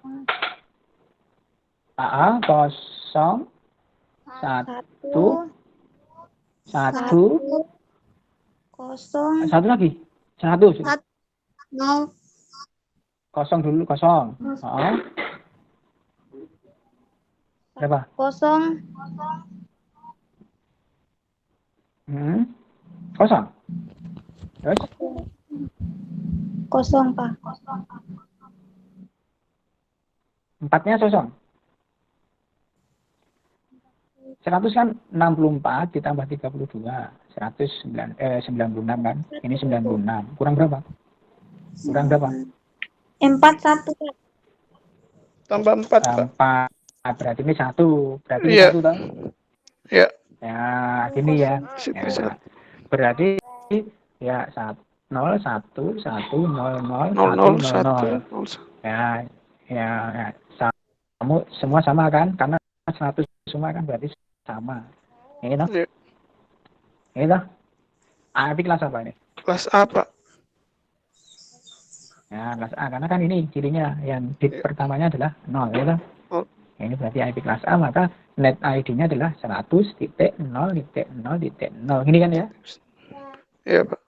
kosong 1 1 kosong satu lagi 1 0 kosong dulu kosong. Berapa? kosong Kosong. Terus kosong Pak. 4-nya kosong. 100 kan 64 ditambah 32. 96 kan? Ini 96. Kurang berapa? 41 Pak. Tambah 4, Pak. 4. Berarti ini 1. Berarti ini Iya. 1 toh? Ya. Ya, gini ya. Ya. Berarti ya 0 1 1 0 0 1 0 0. Ya. Semua sama kan? Karena 100 semua kan berarti sama. Ini toh? Ya. Ini toh? IP kelas apa ini? Kelas A, Pak. Ya, kelas A. Karena kan ini cirinya yang bit pertamanya adalah 0. Ya toh? Ini berarti IP kelas A, maka net ID-nya adalah 100.0.0.0. Ini kan ya? Iya, Pak.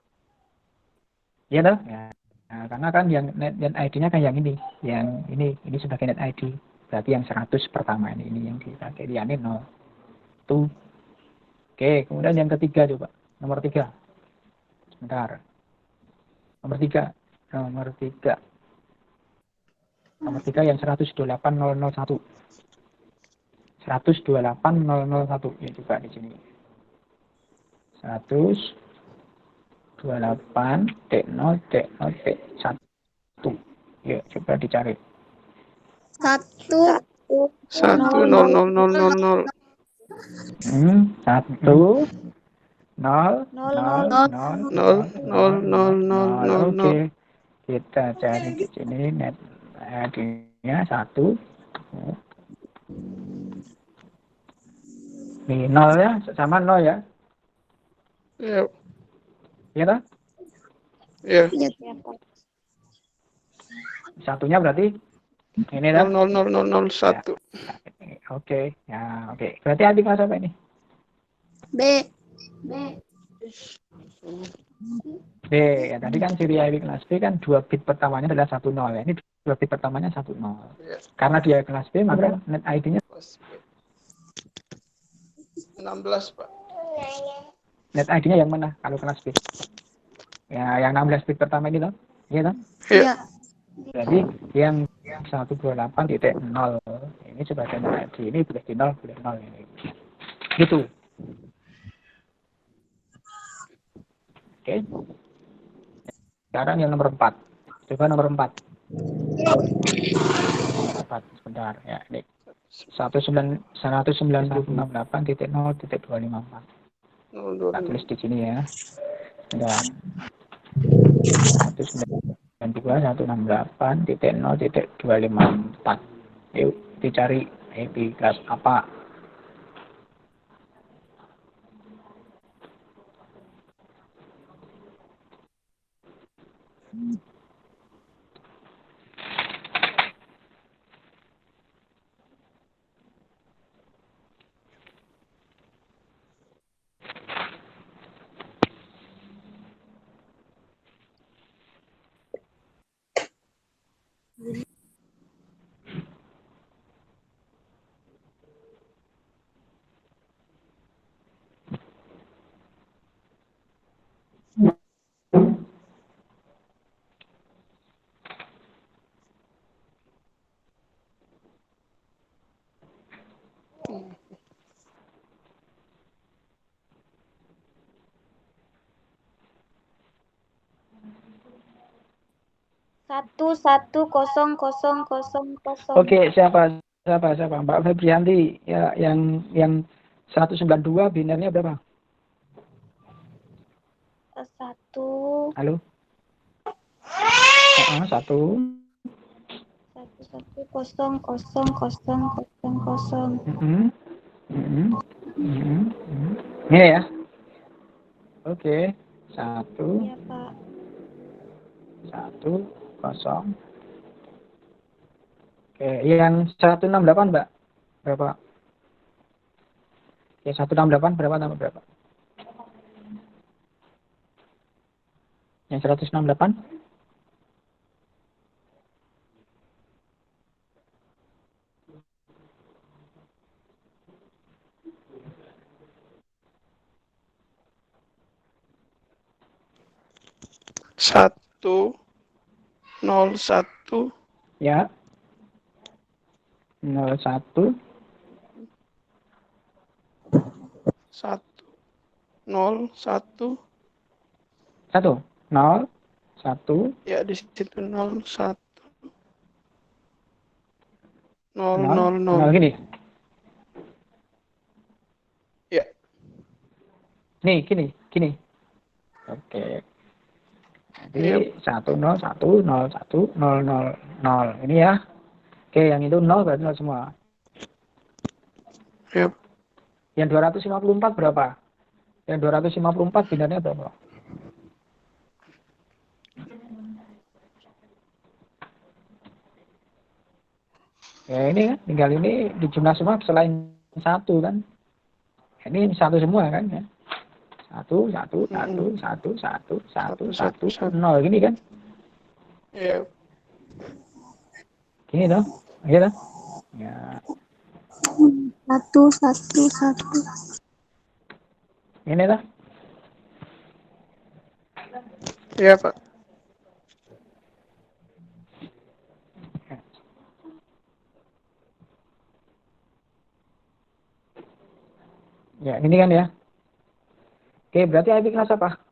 Iya toh? Ya. Nah, karena kan yang net ID-nya kan yang ini. Yang ini sebagai net ID. Berarti yang 100 pertama ini yang dipakai di 0. Tuh. Oke, kemudian yang ketiga coba. Nomor 3. Sebentar. Nomor 3 yang 128.001. 128.001 ya coba di sini. 128.0.0.1. Ya coba dicari. 1 1 0 0 0 0 0. 1 0 0 0. Oke. Kita cari di sini net ID-nya 1. Ini 0 ya, sama 0 ya. Iya. Iya toh? Iya. Satunya berarti ini dah. 00001. Oke. Ya, oke. Berarti adik kelas apa ini? B. B. Ya, tadi kan ciri ID kelas B kan 2 bit pertamanya adalah 10 ya. Ini 2 bit pertamanya 10. Karena dia kelas B, maka net ID-nya 16, Pak. net ID-nya yang mana kalau kelas B? Ya, yang 16 bit pertama ini toh? Iya toh? Iya. Jadi yang 128.0 ini sebagai net ID, ini boleh di 0, boleh 0 ini. Gitu. Oke. Sekarang yang nomor 4. Coba nomor 4. 4 sebentar ya. 190.0.0.254. Kita tulis di sini ya. Dan 192.168.0.254. Yuk dicari IP kelas apa. Satu kosong kosong kosong kosong. Oke, siapa? Mbak Febrianti. Ya, yang 192 binernya berapa? 1. Halo? 1. 1 kosong kosong kosong kosong kosong. Ini ya. Oke. 1. Iya, Pak. 1 0. Oke, yang 168 Mbak. Berapa? Yang 168 berapa tambah berapa? Yang 168? Satu 01 Ya. 01 101 1 0 1 ya di situ 01 0 000 0 gini. ya. Nih, gini. Oke. Jadi 101 01 000. Ini ya. Oke, yang itu 0 berarti 0 semua. Yep. Yang 254 berapa? Yang 254 binarnya berapa? Ya ini kan, tinggal ini di jumlah semua selain 1 kan. Ini 1 semua kan ya. 1 1 1 1 1 1 1 0 gini kan. Iya. Gini toh. Iya toh. Ya. 1 1 1. Ini toh. Iya, Pak. Ya, ini kan ya. Oke, berarti IP kelas apa?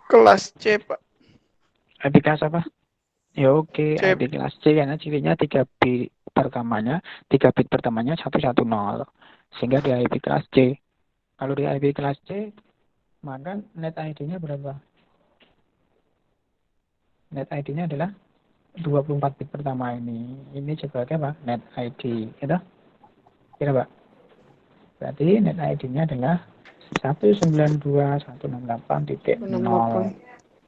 Kelas C, Pak. IP kelas apa? Ya oke, C. IP kelas C karena cirinya 3 bit pertamanya 110. Sehingga dia IP kelas C. Kalau di IP kelas C, maka net ID-nya berapa? Net ID-nya adalah 24 bit pertama ini. Ini sebagai apa? Net ID. Gitu? Kira Pak? Berarti net ID-nya adalah 192.168.0.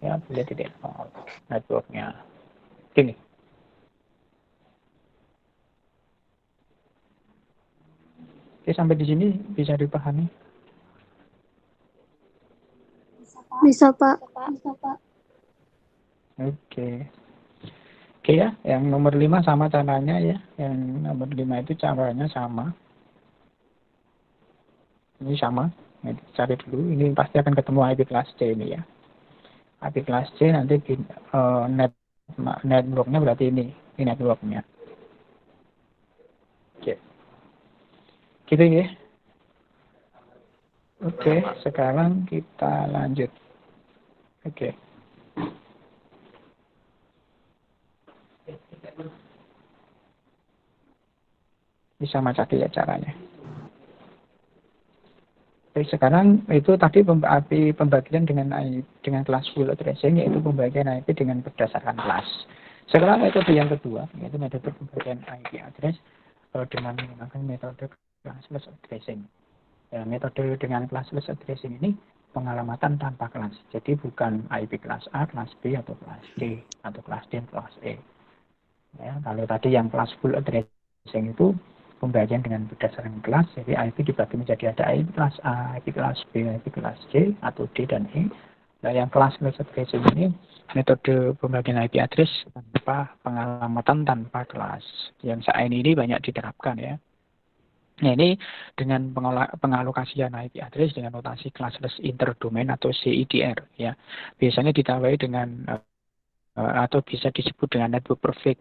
Ya, boleh titik 0. Networknya. Gini. Oke, sampai di sini bisa dipahami? Bisa, Pak. Oke. Oke ya, yang nomor 5 sama caranya ya. Yang nomor 5 itu caranya sama. Ini sama. Nah, cari dulu. Ini pasti akan ketemu IP kelas C ini ya. IP kelas C nanti networknya berarti ini. Ini networknya. Oke. Gitu ya. Oke, sekarang kita lanjut. Oke. Bisa macaki ya caranya. Oke, sekarang itu tadi pembagian dengan kelas full addressing, yaitu pembagian IP dengan berdasarkan kelas. Sekarang metode yang kedua, yaitu metode pembagian IP address dengan menggunakan metode classless addressing. Ya, metode dengan classless addressing ini pengalamatan tanpa kelas. Jadi bukan IP kelas A, kelas B, atau kelas D, atau kelas D, kelas E. Ya, kalau tadi yang kelas full addressing itu pembagian dengan berdasarkan kelas, jadi IP dibagi menjadi ada IP kelas A, IP kelas B, IP kelas C, atau D dan E. Nah, yang classless addressing ini metode pembagian IP address tanpa pengalamatan tanpa kelas. Yang saat ini banyak diterapkan ya. Nah, ini dengan pengalokasian IP address dengan notasi classless interdomain atau CIDR ya. Biasanya ditandai dengan atau bisa disebut dengan network perfect.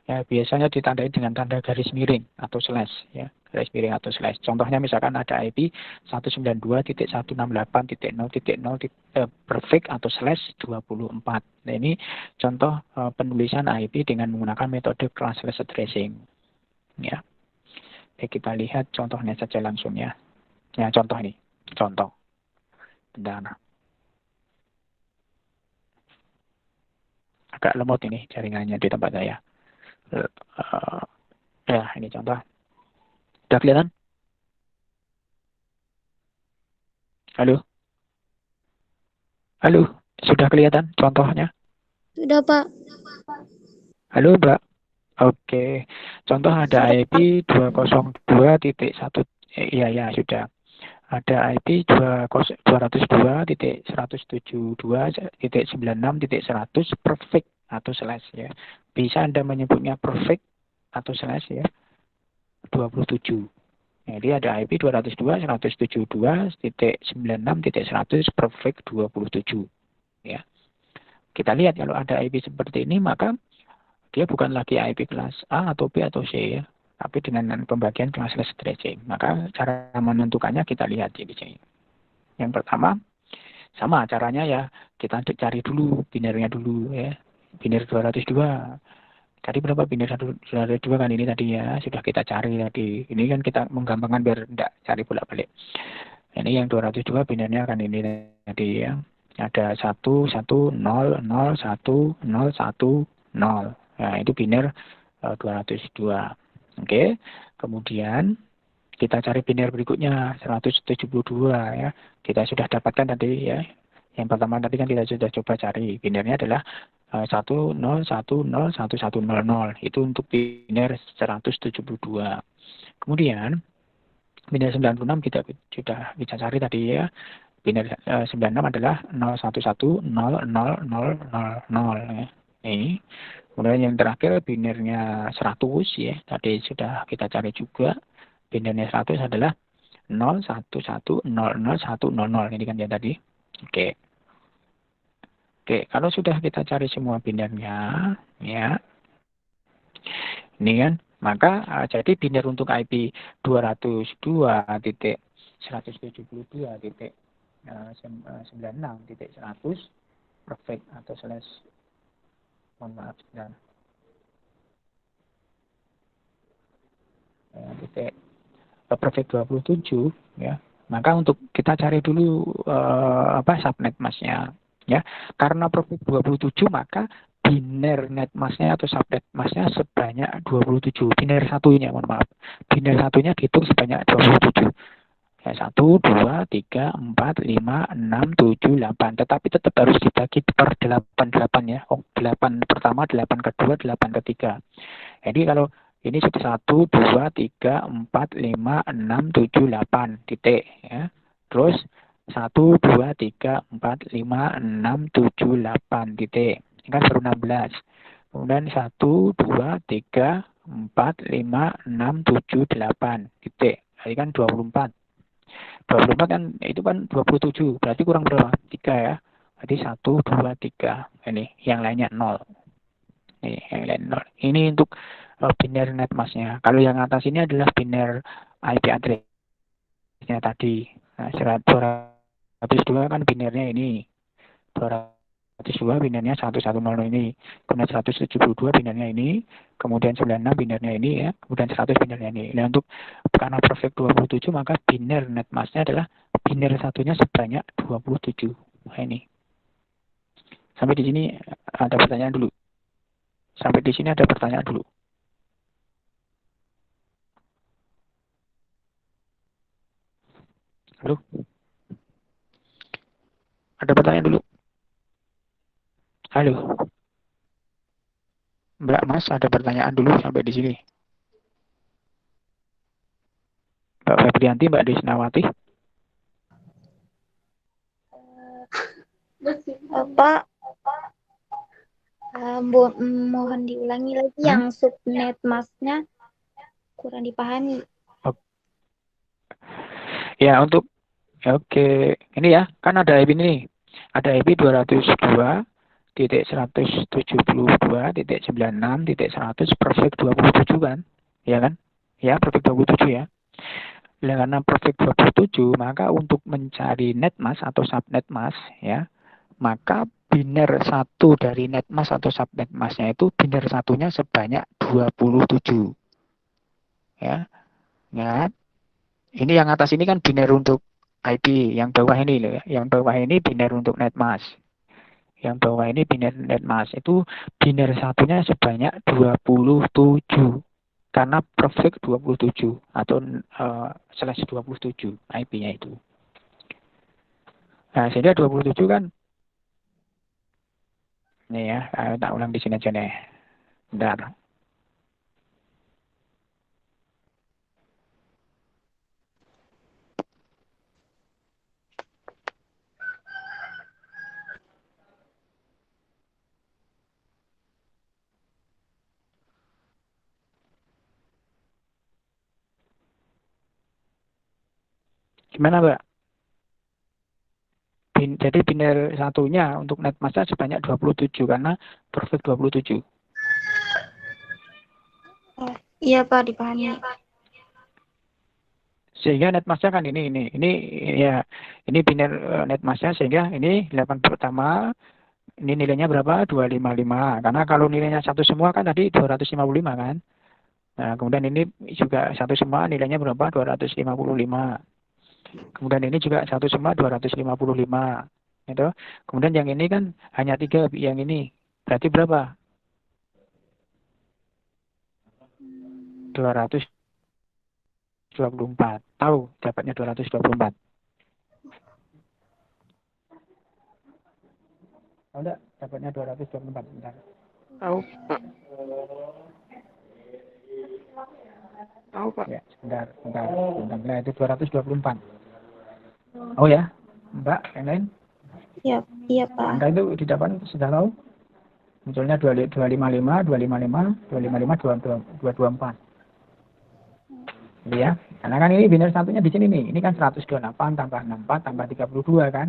Ya, biasanya ditandai dengan tanda garis miring atau slash ya, garis miring atau slash. Contohnya misalkan ada IP 192.168.0.0 perfect atau slash 24. Nah, ini contoh penulisan IP dengan menggunakan metode classless addressing. Ya. Oke, kita lihat contohnya saja langsung ya. Ya, contoh ini. Contoh. Bentar. Agak lemot ini jaringannya di tempat saya. Ya, ini contoh. Sudah kelihatan? Halo? Halo? Sudah kelihatan contohnya? Sudah, Pak. Halo, Mbak? Oke. Contoh ada IP 202.1. Ya, sudah. Ada IP 202.172.100 perfect atau slash ya. Bisa Anda menyebutnya perfect atau slash ya. 27. Jadi ada IP 202.172.96.100 perfect 27. Ya. Kita lihat kalau ada IP seperti ini maka dia bukan lagi IP kelas A atau B atau C ya, tapi dengan pembagian classless addressing. Maka cara menentukannya kita lihat di sini. Yang pertama, sama caranya ya, kita cari dulu binernya dulu ya. Biner 202. Tadi berapa biner 202 kan ini tadi ya, sudah kita cari tadi. Ini kan kita menggampangkan biar tidak cari bolak-balik. Ini yang 202 binernya kan ini tadi ya. Ada 1, 1, 0, 0, 1, 0, 1, 0. Nah, itu biner 202. Oke. Kemudian kita cari biner berikutnya 172 ya. Kita sudah dapatkan tadi ya. Yang pertama tadi kan kita sudah coba cari. Binernya adalah 1010110. Itu untuk biner 172. Kemudian biner 96 kita sudah bisa cari tadi ya. Biner 96 adalah 01100000 ya. Ini. Kemudian yang terakhir binernya 100 ya. Tadi sudah kita cari juga. Binernya 100 adalah 01100100. Ini kan ya tadi. Oke. Oke, kalau sudah kita cari semua binernya ya. Ini kan, maka jadi biner untuk IP 202.172.96.100 perfect atau slash, mohon maaf sebentar. Titik perfect 27 ya. Maka untuk kita cari dulu subnet masknya ya. Karena perfect 27 maka biner net masknya atau subnet masknya sebanyak 27. Biner satunya, mohon maaf. Biner satunya dihitung sebanyak 27. Ya, 1, 2, 3, 4, 5, 6, 7, 8. Tetapi tetap harus dibagi per 8 ya. 8 pertama, 8 kedua, 8 ketiga. Jadi kalau ini sudah 1, 2, 3, 4, 5, 6, 7, 8 titik ya. Terus 1, 2, 3, 4, 5, 6, 7, 8 titik. Ini kan baru 16. Kemudian 1, 2, 3, 4, 5, 6, 7, 8 titik. Ini kan 24. 24 kan itu kan 27. Berarti kurang berapa? 3 ya. Berarti 1, 2, 3. Ini yang lainnya 0. Ini yang lain 0. Ini untuk biner net masknya. Kalau yang atas ini adalah biner IP address. tadi. Nah, 202 kan binernya ini. 202 binernya 1100 ini. Kemudian 172 binernya ini. Kemudian 96 binernya ini ya. Kemudian 100 binernya ini. Nah, untuk karena perfect 27 maka biner net mass-nya adalah biner satunya sebanyak 27. Nah, ini. Sampai di sini ada pertanyaan dulu. Sampai di sini ada pertanyaan dulu. Halo? Ada pertanyaan dulu. Halo? Mbak Mas, ada pertanyaan dulu sampai di sini. Mbak Febrianti, Mbak Desnawati. Pak, mohon diulangi lagi yang subnet mass-nya kurang dipahami. Ya, untuk oke, ini ya, kan ada IP ini. Ada IP 202.172.96.100 perfect 27 kan? Ya kan? Ya, perfect 27 ya. Karena perfect 27, maka untuk mencari net mass atau subnet mass ya, maka biner satu dari net mass atau subnet mass-nya itu biner satunya sebanyak 27. Ya. Ya. Ini yang atas ini kan biner untuk IP, yang bawah ini loh ya. Yang bawah ini biner untuk net mass. Yang bawah ini biner net mass. Itu biner satunya sebanyak 27. Karena perfect 27 atau slash 27 IP-nya itu. Nah, sehingga 27 kan ini ya, tak ulang di sini aja nih. Bentar. Gimana, Mbak? Jadi biner satunya untuk net massa sebanyak 27 karena perfect 27. Iya Pak, dipahami. Sehingga net massnya kan ini ya, ini biner net massnya sehingga ini 8 pertama ini nilainya berapa? 255. Karena kalau nilainya satu semua kan tadi 255 kan. Nah, kemudian ini juga satu semua nilainya berapa? 255. Kemudian ini juga satu semua 255. Gitu. Kemudian yang ini kan hanya 3 yang ini. Berarti berapa? 224. Tahu dapatnya 224. Tahu enggak dapatnya 224? Bentar. Tahu, Pak. Tahu, Pak. Ya, sebentar. Nah, itu 224. Oh ya, Mbak, yang lain? Iya Pak. Angka itu didapat sudah tahu? Munculnya 255, 224. Jadi ya, karena kan ini biner satunya di sini nih. Ini kan 128 tambah 64 tambah 32 kan.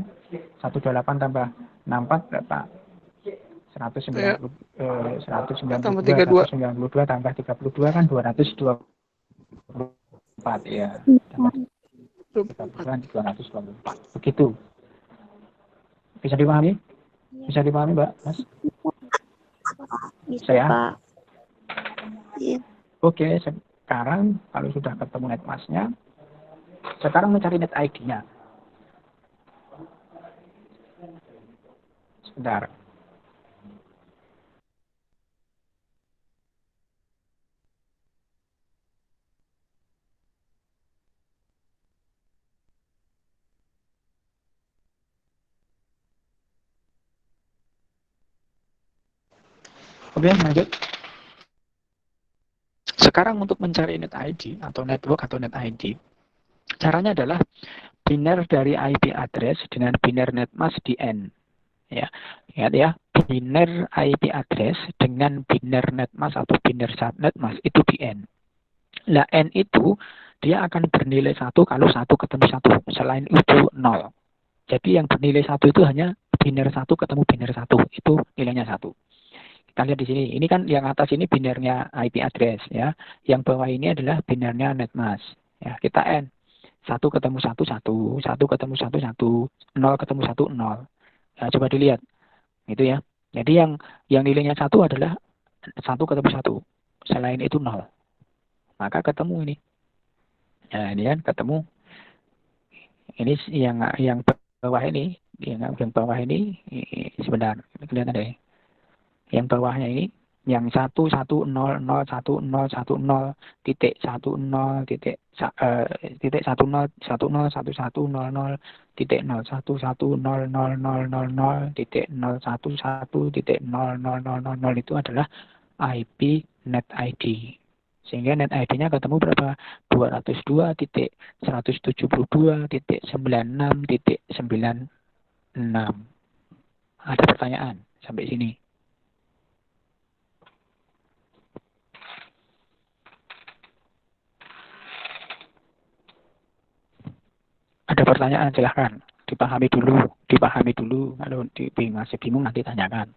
128 tambah 64 berapa? 192, 192 tambah 32 kan 224 ya. 224. Begitu. Bisa dipahami? Bisa dipahami, Mbak? Mas? Bisa, Saya? Pak. Iya. Oke, sekarang kalau sudah ketemu net mass-nya, sekarang mencari net ID-nya. Sebentar. Oke, lanjut. Sekarang untuk mencari net ID atau network atau net ID, caranya adalah biner dari IP address dengan biner net mass di N. Ya, ingat ya, biner IP address dengan biner net mass atau biner subnet mass itu di N. Lah N itu dia akan bernilai 1 kalau 1 ketemu 1. Selain itu 0. Jadi yang bernilai 1 itu hanya biner 1 ketemu biner 1. Itu nilainya 1. Kita lihat di sini. Ini kan yang atas ini binernya IP address ya. Yang bawah ini adalah binernya net mass. Ya, kita N. 1 ketemu 1, 1. 1 ketemu 1, 1. 0 ketemu 1, 0. Nah, coba dilihat. Itu ya. Jadi yang nilainya 1 adalah 1 ketemu 1. Selain itu 0. Maka ketemu ini. Nah, ini kan ketemu. Ini yang bawah ini. Yang bawah ini. Sebentar. Kelihatan deh. Yang bawahnya ini. Yang 1, 1, 0, 0, 1, 0, 1, 0, titik 1, 0, titik 1, 0, 1, 0, 1, 1, 0, 0, titik 0, 1, 1, 0, 0, 0, 0, 0, titik 0, 1, 1, titik 0, 0, 0, 0, 0 itu adalah IP net ID. Sehingga net ID-nya ketemu berapa? 202.172.96.96. Ada pertanyaan sampai sini? Ada pertanyaan silahkan. Dipahami dulu. Kalau masih bingung nanti tanyakan.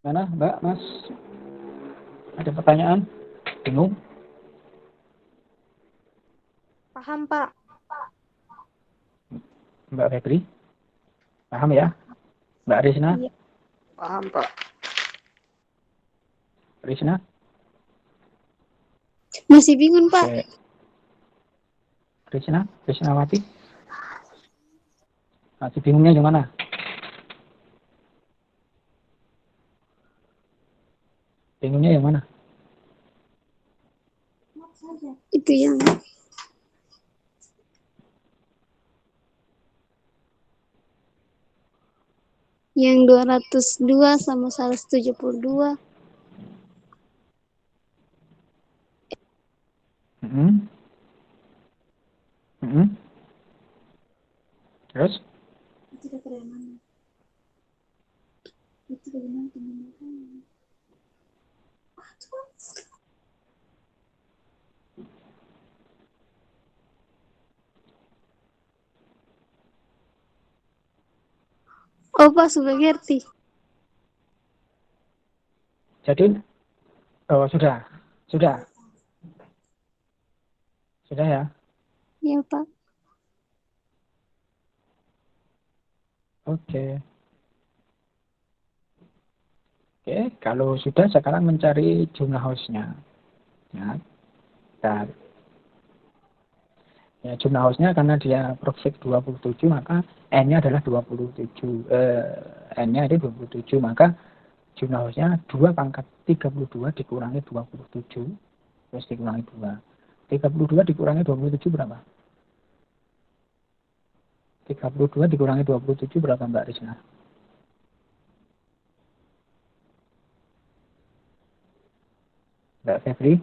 Gimana, Mbak, Mas? Ada pertanyaan? Bingung? Paham, Pak. Mbak Febri? Paham ya? Mbak Risna? Iya. Paham, Pak. Risna? Masih bingung, Pak. Oke. Risnawati? Masih bingungnya yang mana? Bingungnya yang mana? Itu yang 202 sama 172. Terus? Oh, Pak, sudah ngerti. Jadi, oh sudah ya. Iya, Pak. Oke, kalau sudah sekarang mencari jumlah hostnya. Ya, dan ya, jumlah hostnya karena dia perfect 27 maka n-nya adalah 27. N-nya ada 27 maka jumlah hostnya 2 pangkat 32 dikurangi 27 terus dikurangi 2. 32 dikurangi 27 berapa? 32 dikurangi 27 berapa, Mbak Risna? Mbak Febri?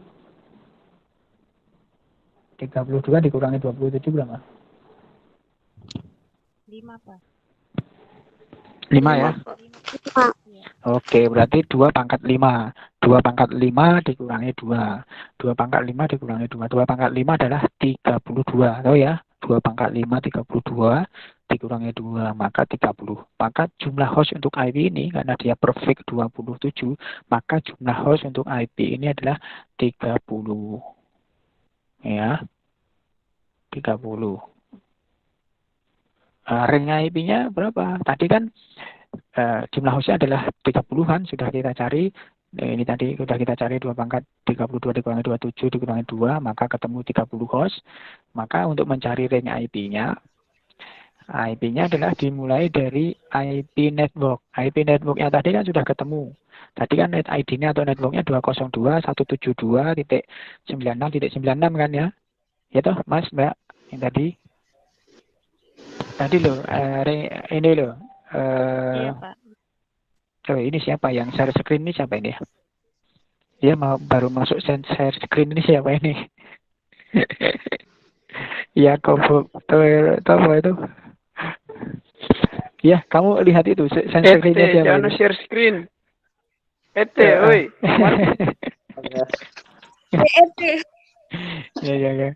32 dikurangi 27 berapa? 5, Pak. 5 ya? Pak. Oke, berarti 2 pangkat 5. 2 pangkat 5 dikurangi 2. 2 pangkat 5 dikurangi 2. 2 pangkat 5 adalah 32. Tahu ya? 2 pangkat 5, 32. Dikurangi 2, maka 30. Maka jumlah host untuk IP ini, karena dia perfect 27, maka jumlah host untuk IP ini adalah 30. Ya, 30. Ring IP-nya berapa? Tadi kan jumlah hostnya adalah 30-an, sudah kita cari. Ini tadi sudah kita cari 2 pangkat 32 dikurangi 27 dikurangi 2, maka ketemu 30 host. Maka untuk mencari ring IP-nya adalah dimulai dari IP network. IP network-nya tadi kan sudah ketemu. Tadi kan net ID-nya atau network-nya 202.172.96.96 kan ya? Ya toh, Mas, Mbak, yang tadi loh, ini loh. Iya, Pak. Oh, ini siapa yang share screen ini, siapa ini? Dia baru masuk share screen, ini siapa ini? Ya, Kobo apa itu? Ya, kamu lihat itu share screen-nya siapa jangan itu? share screen. Oi, aman. PET. Ya.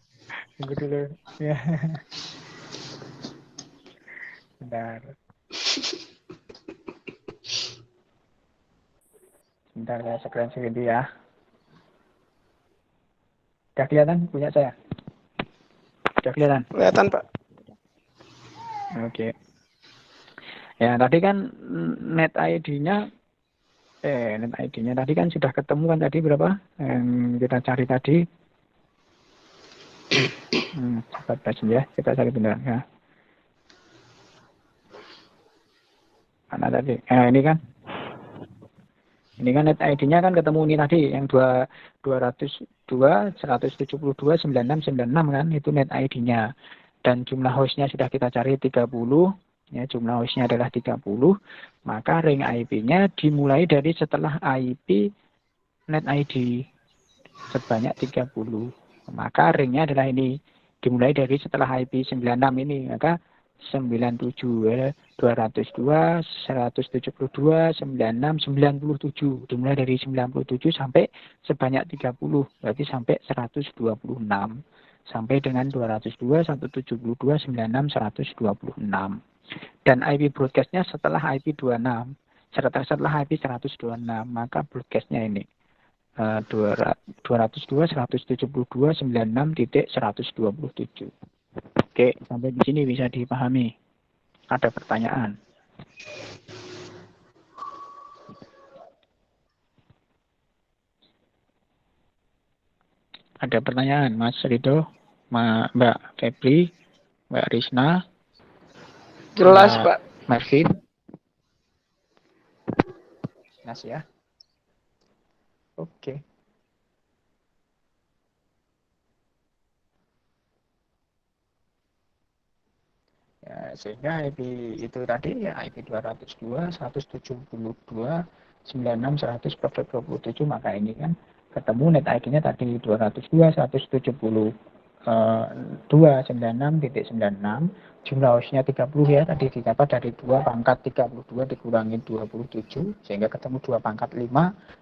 Tunggu dulu. Ya. Bentar. Bentar ya, screen dulu ya. Udah kelihatan punya saya? Udah kelihatan? Kelihatan, Pak. Oke. Ya, tadi kan net ID-nya tadi kan sudah ketemu kan tadi berapa? Kita cari tadi. 14 ya, kita cari benar ya. Mana tadi? Ini kan net ID-nya kan ketemu ini tadi yang 202 172 9696 kan, itu net ID-nya. Dan jumlah hostnya sudah kita cari 30. Ya, jumlah hostnya adalah 30, maka ring IP-nya dimulai dari setelah IP net ID sebanyak 30. Maka ringnya adalah ini, dimulai dari setelah IP 96 ini, maka 97 ya, 202 172 96 97, dimulai dari 97 sampai sebanyak 30, berarti sampai 126, sampai dengan 202 172 96 126. Dan IP broadcastnya setelah IP 26, setelah IP 126, maka broadcastnya ini 202 172 96.127. Oke, sampai di sini bisa dipahami. Ada pertanyaan? Ada pertanyaan, Mas Rido, Mbak Febri, Mbak Risna? Jelas, Mbak Pak. Marvin? Jelas ya? Oke. Ya, sehingga IP itu tadi ya IP 202 172 96 100 per 27, maka ini kan ketemu net ID-nya tadi 202 172 96.96, jumlah hostnya 30 ya, tadi didapat dari 2 pangkat 32 dikurangi 27, sehingga ketemu 2 pangkat 5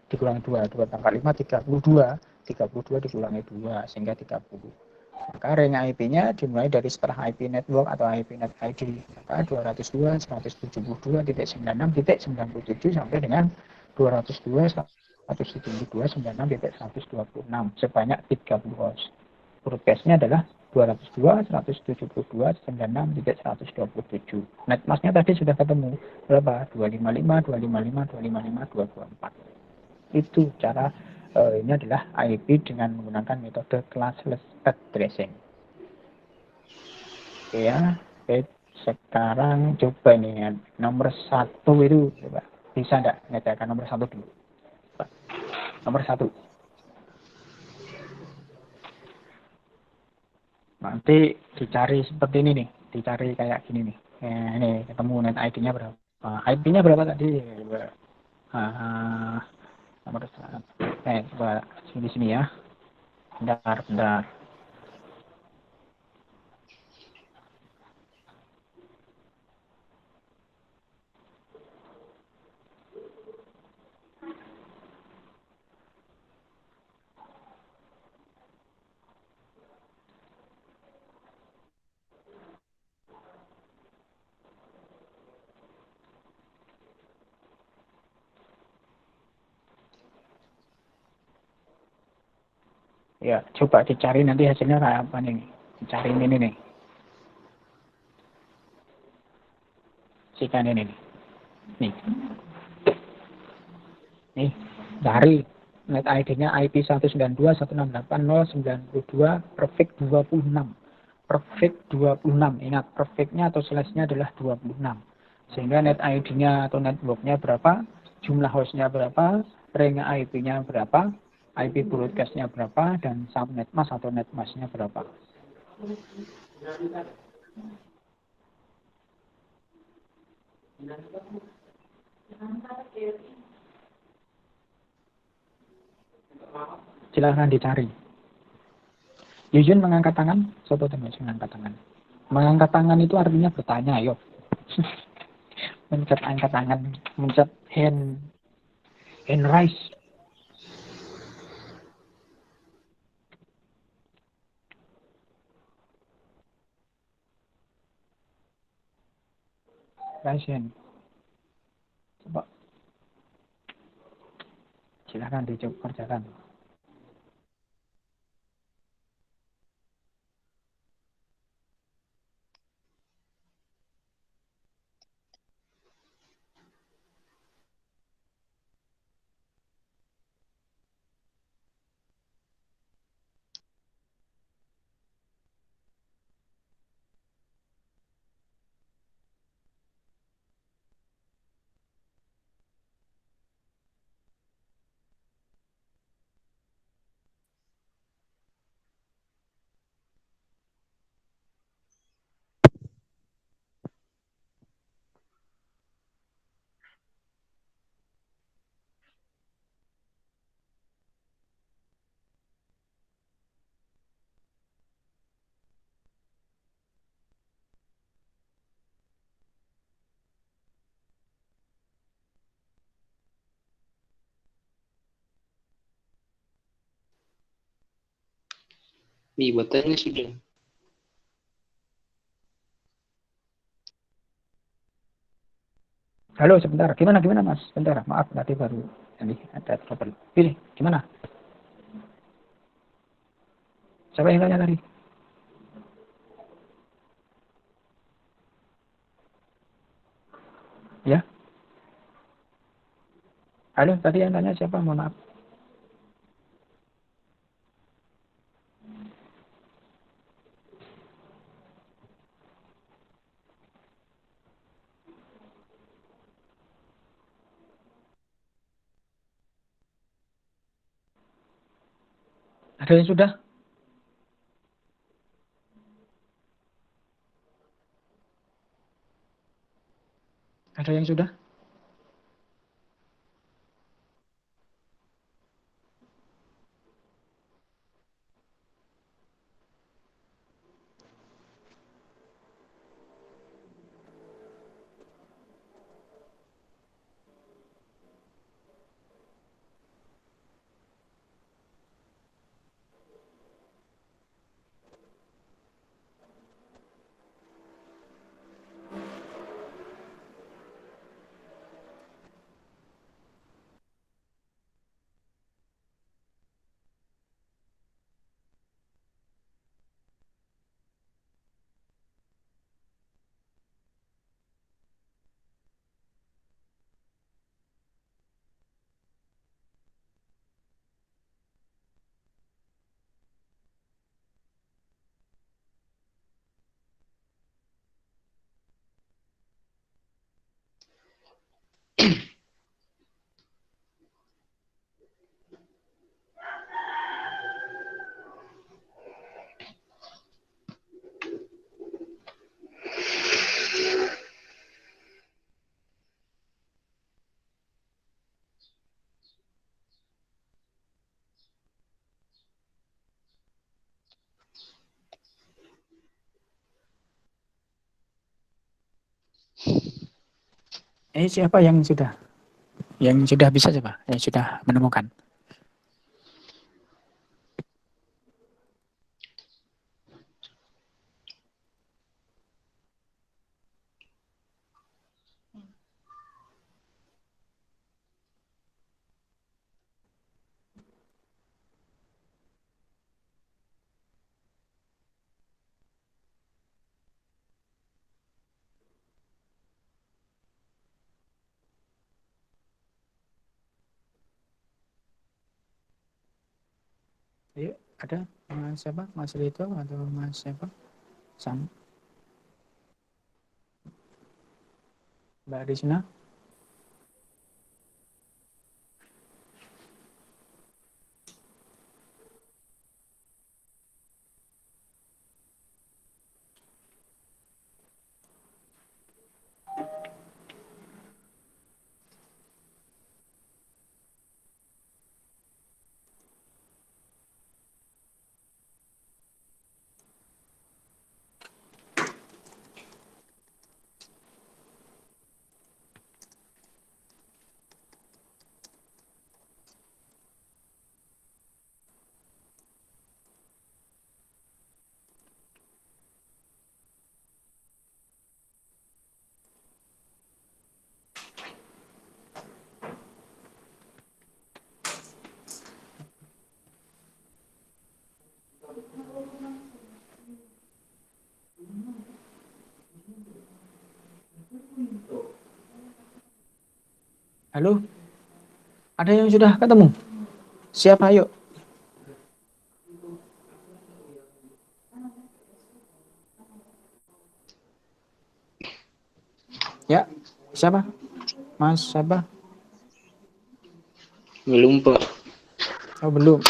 dikurangi 2 pangkat 5 32 dikurangi 2, sehingga 30. Maka ring IP-nya dimulai dari setelah IP network atau IP net ID, maka 202 172.96.97 sampai dengan 202 172 96.126 sebanyak 30 host. Broadcast-nya adalah 202 172 96.127. Netmask-nya tadi sudah ketemu berapa? 255 255 255 224. Itu cara ini adalah IP dengan menggunakan metode classless addressing. Oke ya, oke, sekarang coba ini nomor 1 itu coba bisa enggak nyatakan nomor 1 dulu? Coba. Nomor 1. Nanti dicari seperti ini nih, dicari kayak gini nih. Ini ketemu net ID-nya berapa? IP-nya berapa tadi? Nomor 1. Coba di sini ya. Bentar. Ya, coba dicari nanti hasilnya kayak apa nih. Dicari ini nih. Sikan ini nih. Nih, cari net ID-nya IP 192.168.092 perfect 26. Perfect 26. Ingat, perfect-nya atau slash-nya adalah 26. Sehingga net ID-nya atau network-nya berapa, jumlah host-nya berapa, ring IP-nya berapa, IP broadcast-nya berapa, dan subnet mask atau net mask-nya berapa. Silahkan dicari. Yuyun mengangkat tangan, sopo teman mengangkat tangan. Mengangkat tangan itu artinya bertanya, yuk. Mencet angkat tangan, mencet hand raise. Raise hand. Coba. Silahkan dicoba kerjakan. Buatannya sudah. Halo, sebentar. Gimana Mas? Sebentar, maaf tadi baru ini ada trouble. Pilih, gimana? Siapa yang tanya tadi? Ya? Halo, tadi yang tanya siapa? Mohon maaf. Ada yang sudah? Ada yang sudah? Siapa yang sudah? Yang sudah bisa siapa? Yang sudah menemukan? Ayo, ada Mas siapa? Mas Rito atau Mas siapa? Sam, Mbak Rizna? Halo? Ada yang sudah ketemu? Siapa, ayo? Ya, siapa? Mas, siapa? Belum, Pak. Oh, belum.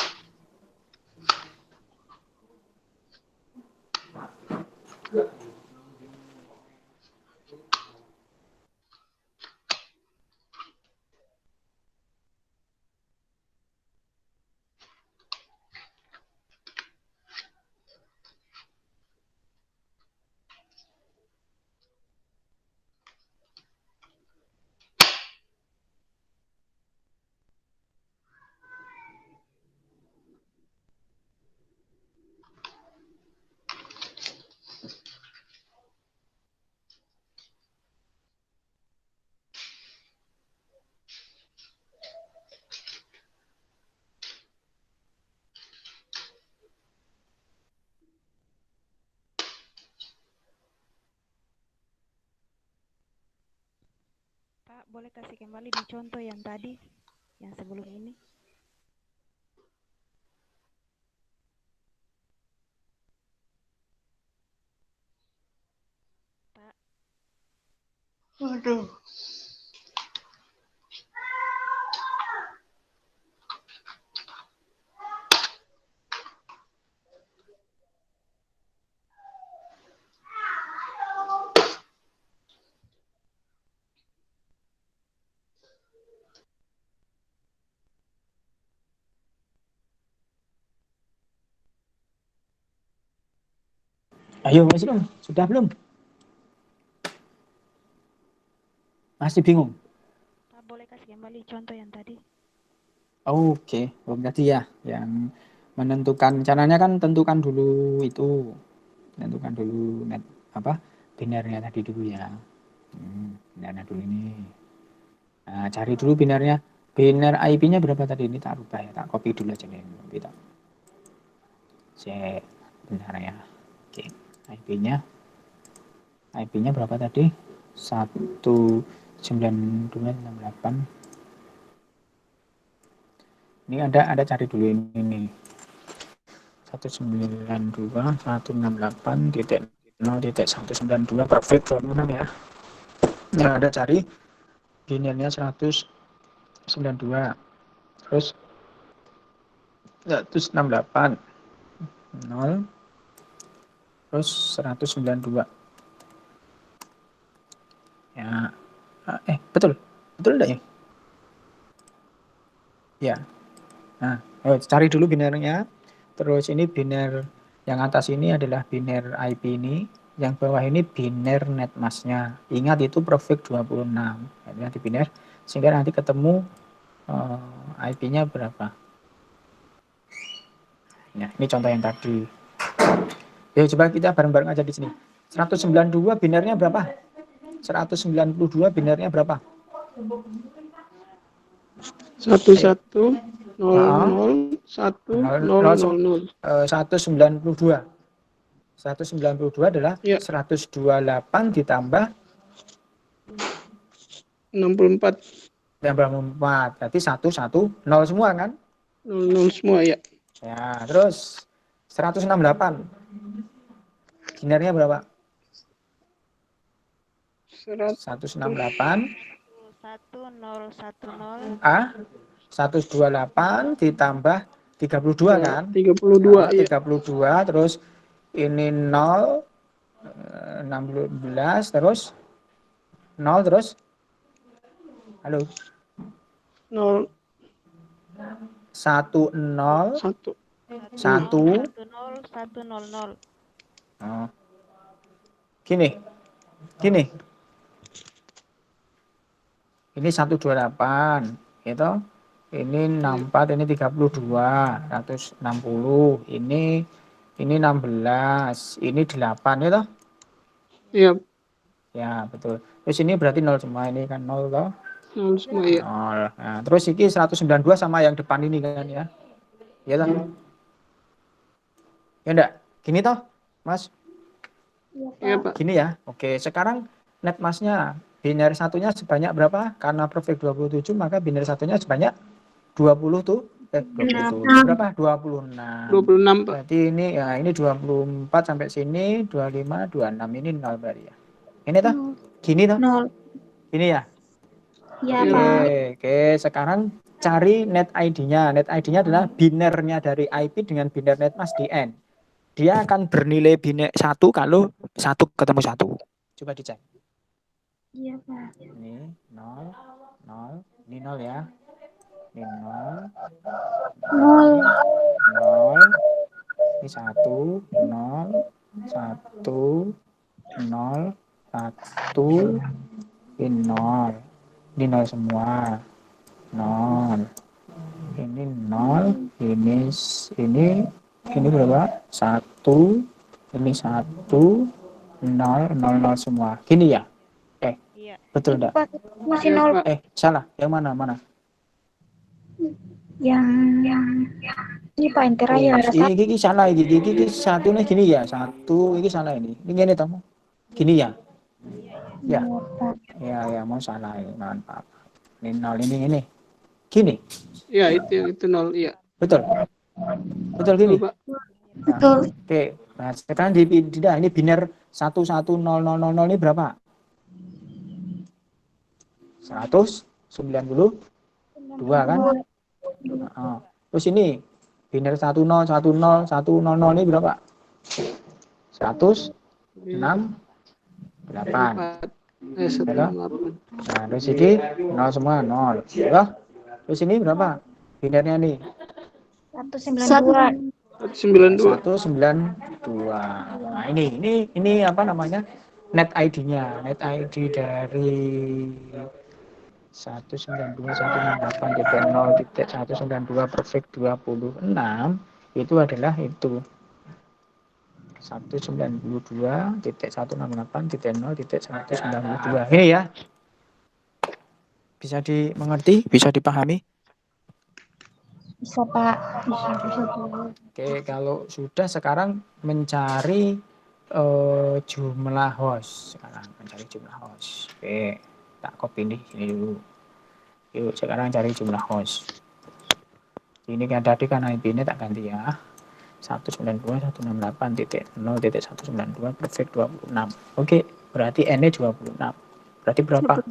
Pak, boleh kasih kembali di contoh yang tadi, yang sebelum ini? Pak, Waduh. Ayo, Mas Rum. Sudah belum? Masih bingung? Pak, boleh kasih kembali contoh yang tadi? Oke, belum tadi ya. Yang menentukan caranya kan tentukan dulu itu. Tentukan dulu net apa? Binarnya tadi dulu ya. Binarnya dulu ini. Nah, cari dulu binarnya. Binar IP-nya berapa tadi? Ini tak rubah ya. Tak copy dulu aja nih. Kita cek binarnya. Oke, IP-nya. IP-nya berapa tadi? 19268. Ini ada cari dulu ini nih. 192.168.0.192 perfect formula ya. Yang ada cari binarnya 192 terus 168 0 terus 192 ya. Betul enggak ya? Ya. Nah, cari dulu binarnya. Terus ini binar yang atas ini adalah binar IP ini, yang bawah ini binar netmasknya. Ingat itu perfect 26. Nanti binar sehingga nanti ketemu IP-nya berapa. Ya, ini contoh yang tadi. Ya, coba kita bareng-bareng aja di sini. 192 binarnya berapa? 192 binarnya berapa? 192. 192 adalah Ya. 128 ditambah 64. 64. Berarti 110 semua kan? 00 semua ya. Ya, terus 168. Binarnya berapa? 168 11010 A 128 ditambah 32 kan? 32 ya. 32 terus ini 0 16 terus 0 terus halo 0 1 0 1 1 10100. oh. Gini ini 128 gitu, ini 64 ini 32 160 ini 16 ini 8 gitu. Iya. Ya betul, terus ini berarti 0 semua, ini kan 0 toh. 0 semua ya. 0. Nah, terus ini 192 sama yang depan ini kan ya. Ya kan? Ya enggak? Gini toh, Mas? Iya, Pak. Gini ya. Oke, sekarang netmasknya biner satunya sebanyak berapa? Karena perfect 27 maka biner satunya sebanyak 20 tuh. 27. Berapa? 26. 26, Pak. Berarti ini ya ini 24 sampai sini 25, 26 ini 0 berarti ya. Ini toh? Gini toh? 0. Gini ya. Ya, Iya. Pak. Oke, sekarang cari net ID-nya. Net ID-nya adalah binernya dari IP dengan biner netmas di N. Dia akan bernilai biner 1 kalau 1 ketemu 1. Coba dicek. Iya, Pak. Ini 0, 0, ini 0 ya. Ini 0, 0. 0, ini 1, 0, 1, 0, 1, ini 0. Ini 0 semua. 0. Ini 0, ini berapa? 1, ini 1, 0, 0, 0 semua. Gini ya? Iya. Betul enggak? Pak, masih 0. Salah. Yang mana? Mana? Yang ini Pak yang terakhir ada Ini salah ini satu nih gini ya. Satu ini salah ini. Ini gini toh. Gini ya? Ya. Ya, mau salah ini. Maaf. Ini 0 ini. Gini. Ya, itu 0, iya. Betul. Betul gini. Betul, Pak. Betul. Oke. Nah, sekarang ini biner 1100000 ini berapa? 192 kan? Terus ini biner 1010100 ini berapa? 168. 168. Nah, terus ini 0 semua 0. Ya. Terus ini berapa? Binernya nih 192. 192. Nah, ini apa namanya? Net ID-nya. Net ID dari 192.168.0.192 perfect 26 itu adalah itu 192.168.0.192. Ini ya. Bisa dimengerti, bisa dipahami? Bisa, Pak. Bisa. Oke, kalau sudah sekarang mencari jumlah host. Sekarang mencari jumlah host. Oke, tak copy nih sini dulu. Yuk, sekarang cari jumlah host. Ini kan tadi kan IP-nya tak ganti ya. 192.168.0.192 perfect 26. Oke, berarti N-nya 26. Berarti berapa?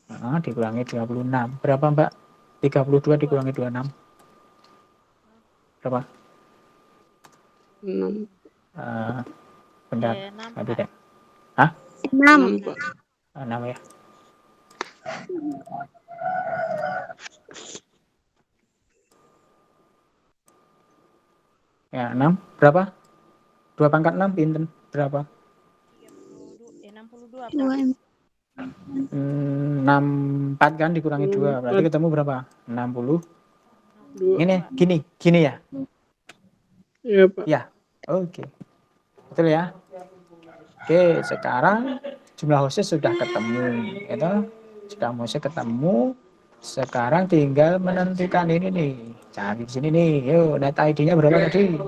Nah, dikurangi 26. Berapa, Mbak? 32 dikurangi 26. Berapa? 6. Bentar, Ya, 6, nggak Pak. beda. Hah? 6. 6, Pak. 6 ya. Ya, 6. Berapa? 2 pangkat 6 pinten? Berapa? 62, Pak. 64 kan dikurangi 2. Berarti ketemu berapa? 60. 2. Gini ya? Iya, Pak. Ya. Oke. Betul ya? Oke, sekarang jumlah hostnya sudah ketemu. Itu sudah hostnya ketemu. Sekarang tinggal menentukan ini nih. Cari di sini nih. Yuk, net ID-nya berapa tadi?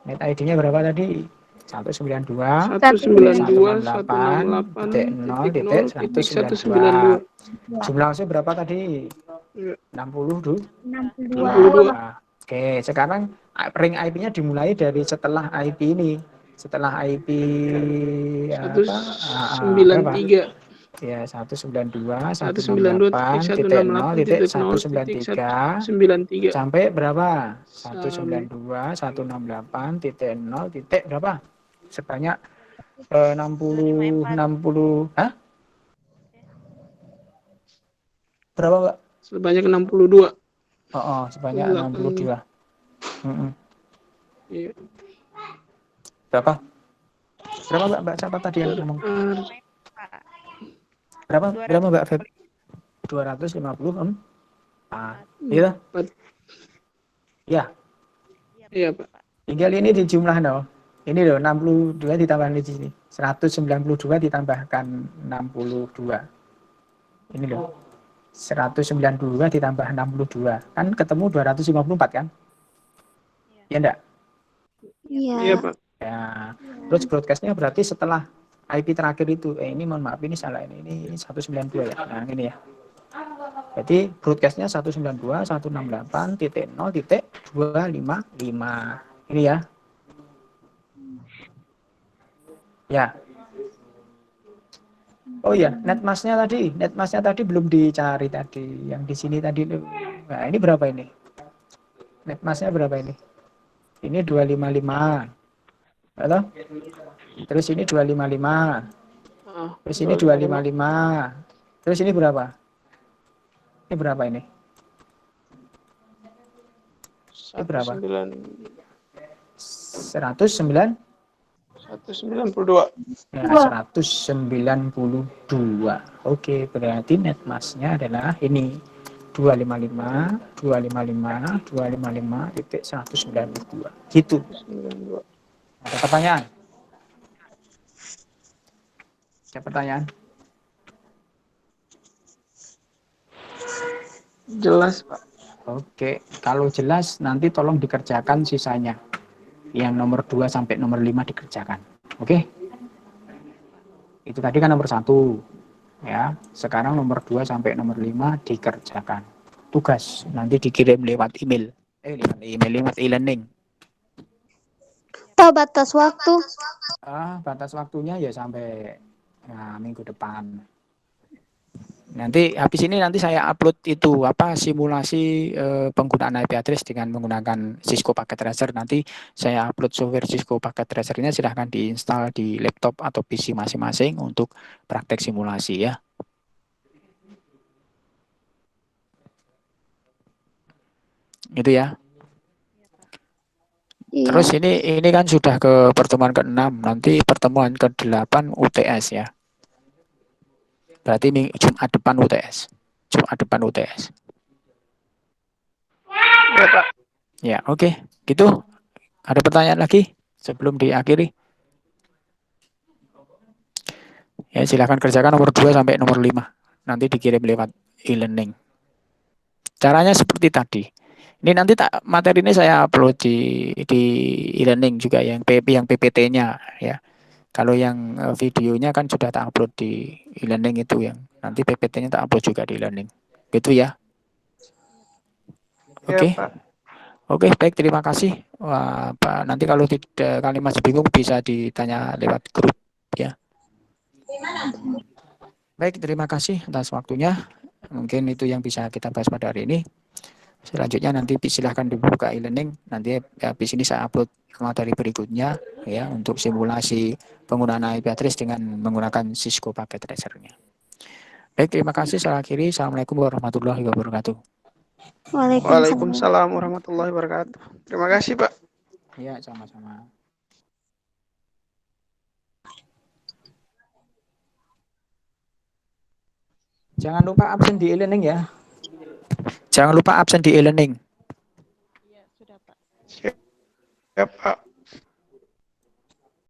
Net ID-nya berapa tadi? 192 168.0.192. Jumlah hostnya berapa tadi? 60 62. Oke, sekarang ring IP-nya dimulai dari setelah IP ini. Setelah IP apa? 193. Ya, 192.168.0.193 sampai berapa? 192.168.0 berapa? Sebanyak 60. Hah? Berapa, Mbak? Sebanyak 62. Sebanyak 62. Iya. Berapa? Berapa, Mbak? Siapa tadi yang ngomong? Berapa, Mbak Feb? 250. Iya. Ya. Iya, Pak. Tinggal ini dijumlah no. Ini loh 62 ditambah di sini. 192 ditambahkan 62. Ini loh. 192 ditambah 62. Kan ketemu 254 kan? Iya enggak? Iya. Iya, Pak. Ya. Terus broadcast-nya berarti setelah IP terakhir itu. Ini mohon maaf, ini salah. Ini 192 ya. Nah, ini ya. Jadi broadcastnya 192.168.0.255. Ini ya. Ya. Oh iya, netmasnya tadi belum dicari tadi. Yang di sini tadi. Nah, ini berapa ini? Netmasnya berapa ini? Ini 255. Halo? Terus ini 255. Terus ini 255. Terus ini berapa? Ini berapa ini? Ini berapa? 109. 192. Ya, 192. Oke, berarti netmasnya adalah ini 255.192. Gitu. 92. Ada pertanyaan? Ada pertanyaan? Jelas, Pak. Oke, kalau jelas nanti tolong dikerjakan sisanya. Yang nomor 2 sampai nomor 5 dikerjakan. Oke? Itu tadi kan nomor 1. Ya, sekarang nomor 2 sampai nomor 5 dikerjakan. Tugas nanti dikirim lewat email. Lewat e-learning. Pak, batas waktu. Batas waktunya ya sampai minggu depan. Nanti habis ini nanti saya upload itu simulasi penggunaan IP address dengan menggunakan Cisco Packet Tracer. Nanti saya upload software Cisco Packet Tracer-nya, silahkan diinstal di laptop atau PC masing-masing untuk praktek simulasi ya. Itu ya. Iya. Terus ini kan sudah ke pertemuan ke-6, nanti pertemuan ke-8 UTS ya. Berarti ini Jumat depan UTS. Ya, Pak. Ya, oke. Gitu. Ada pertanyaan lagi sebelum diakhiri? Ya, silakan kerjakan nomor 2 sampai nomor 5. Nanti dikirim lewat e-learning. Caranya seperti tadi. Ini nanti materi ini saya upload di e-learning juga yang PPT-nya ya. Kalau yang videonya kan sudah tak upload di e-learning itu, yang nanti PPT-nya tak upload juga di e-learning. Gitu ya. Oke. Ya, Pak. Oke, baik, terima kasih. Wah, Pak, nanti kalau tidak kalian masih bingung bisa ditanya lewat grup ya. Baik, terima kasih atas waktunya. Mungkin itu yang bisa kita bahas pada hari ini. Selanjutnya nanti silahkan dibuka e-learning. Nanti habis ini saya upload materi berikutnya ya untuk simulasi penggunaan IP address dengan menggunakan Cisco Packet Tracer-nya. Baik, terima kasih. Saya akhiri. Assalamualaikum warahmatullahi wabarakatuh. Waalaikumsalam warahmatullahi wabarakatuh. Terima kasih, Pak. Ya, sama-sama. Jangan lupa absen di e-learning ya. Jangan lupa absen di e-learning. Iya, sudah, Pak. Siap, Pak.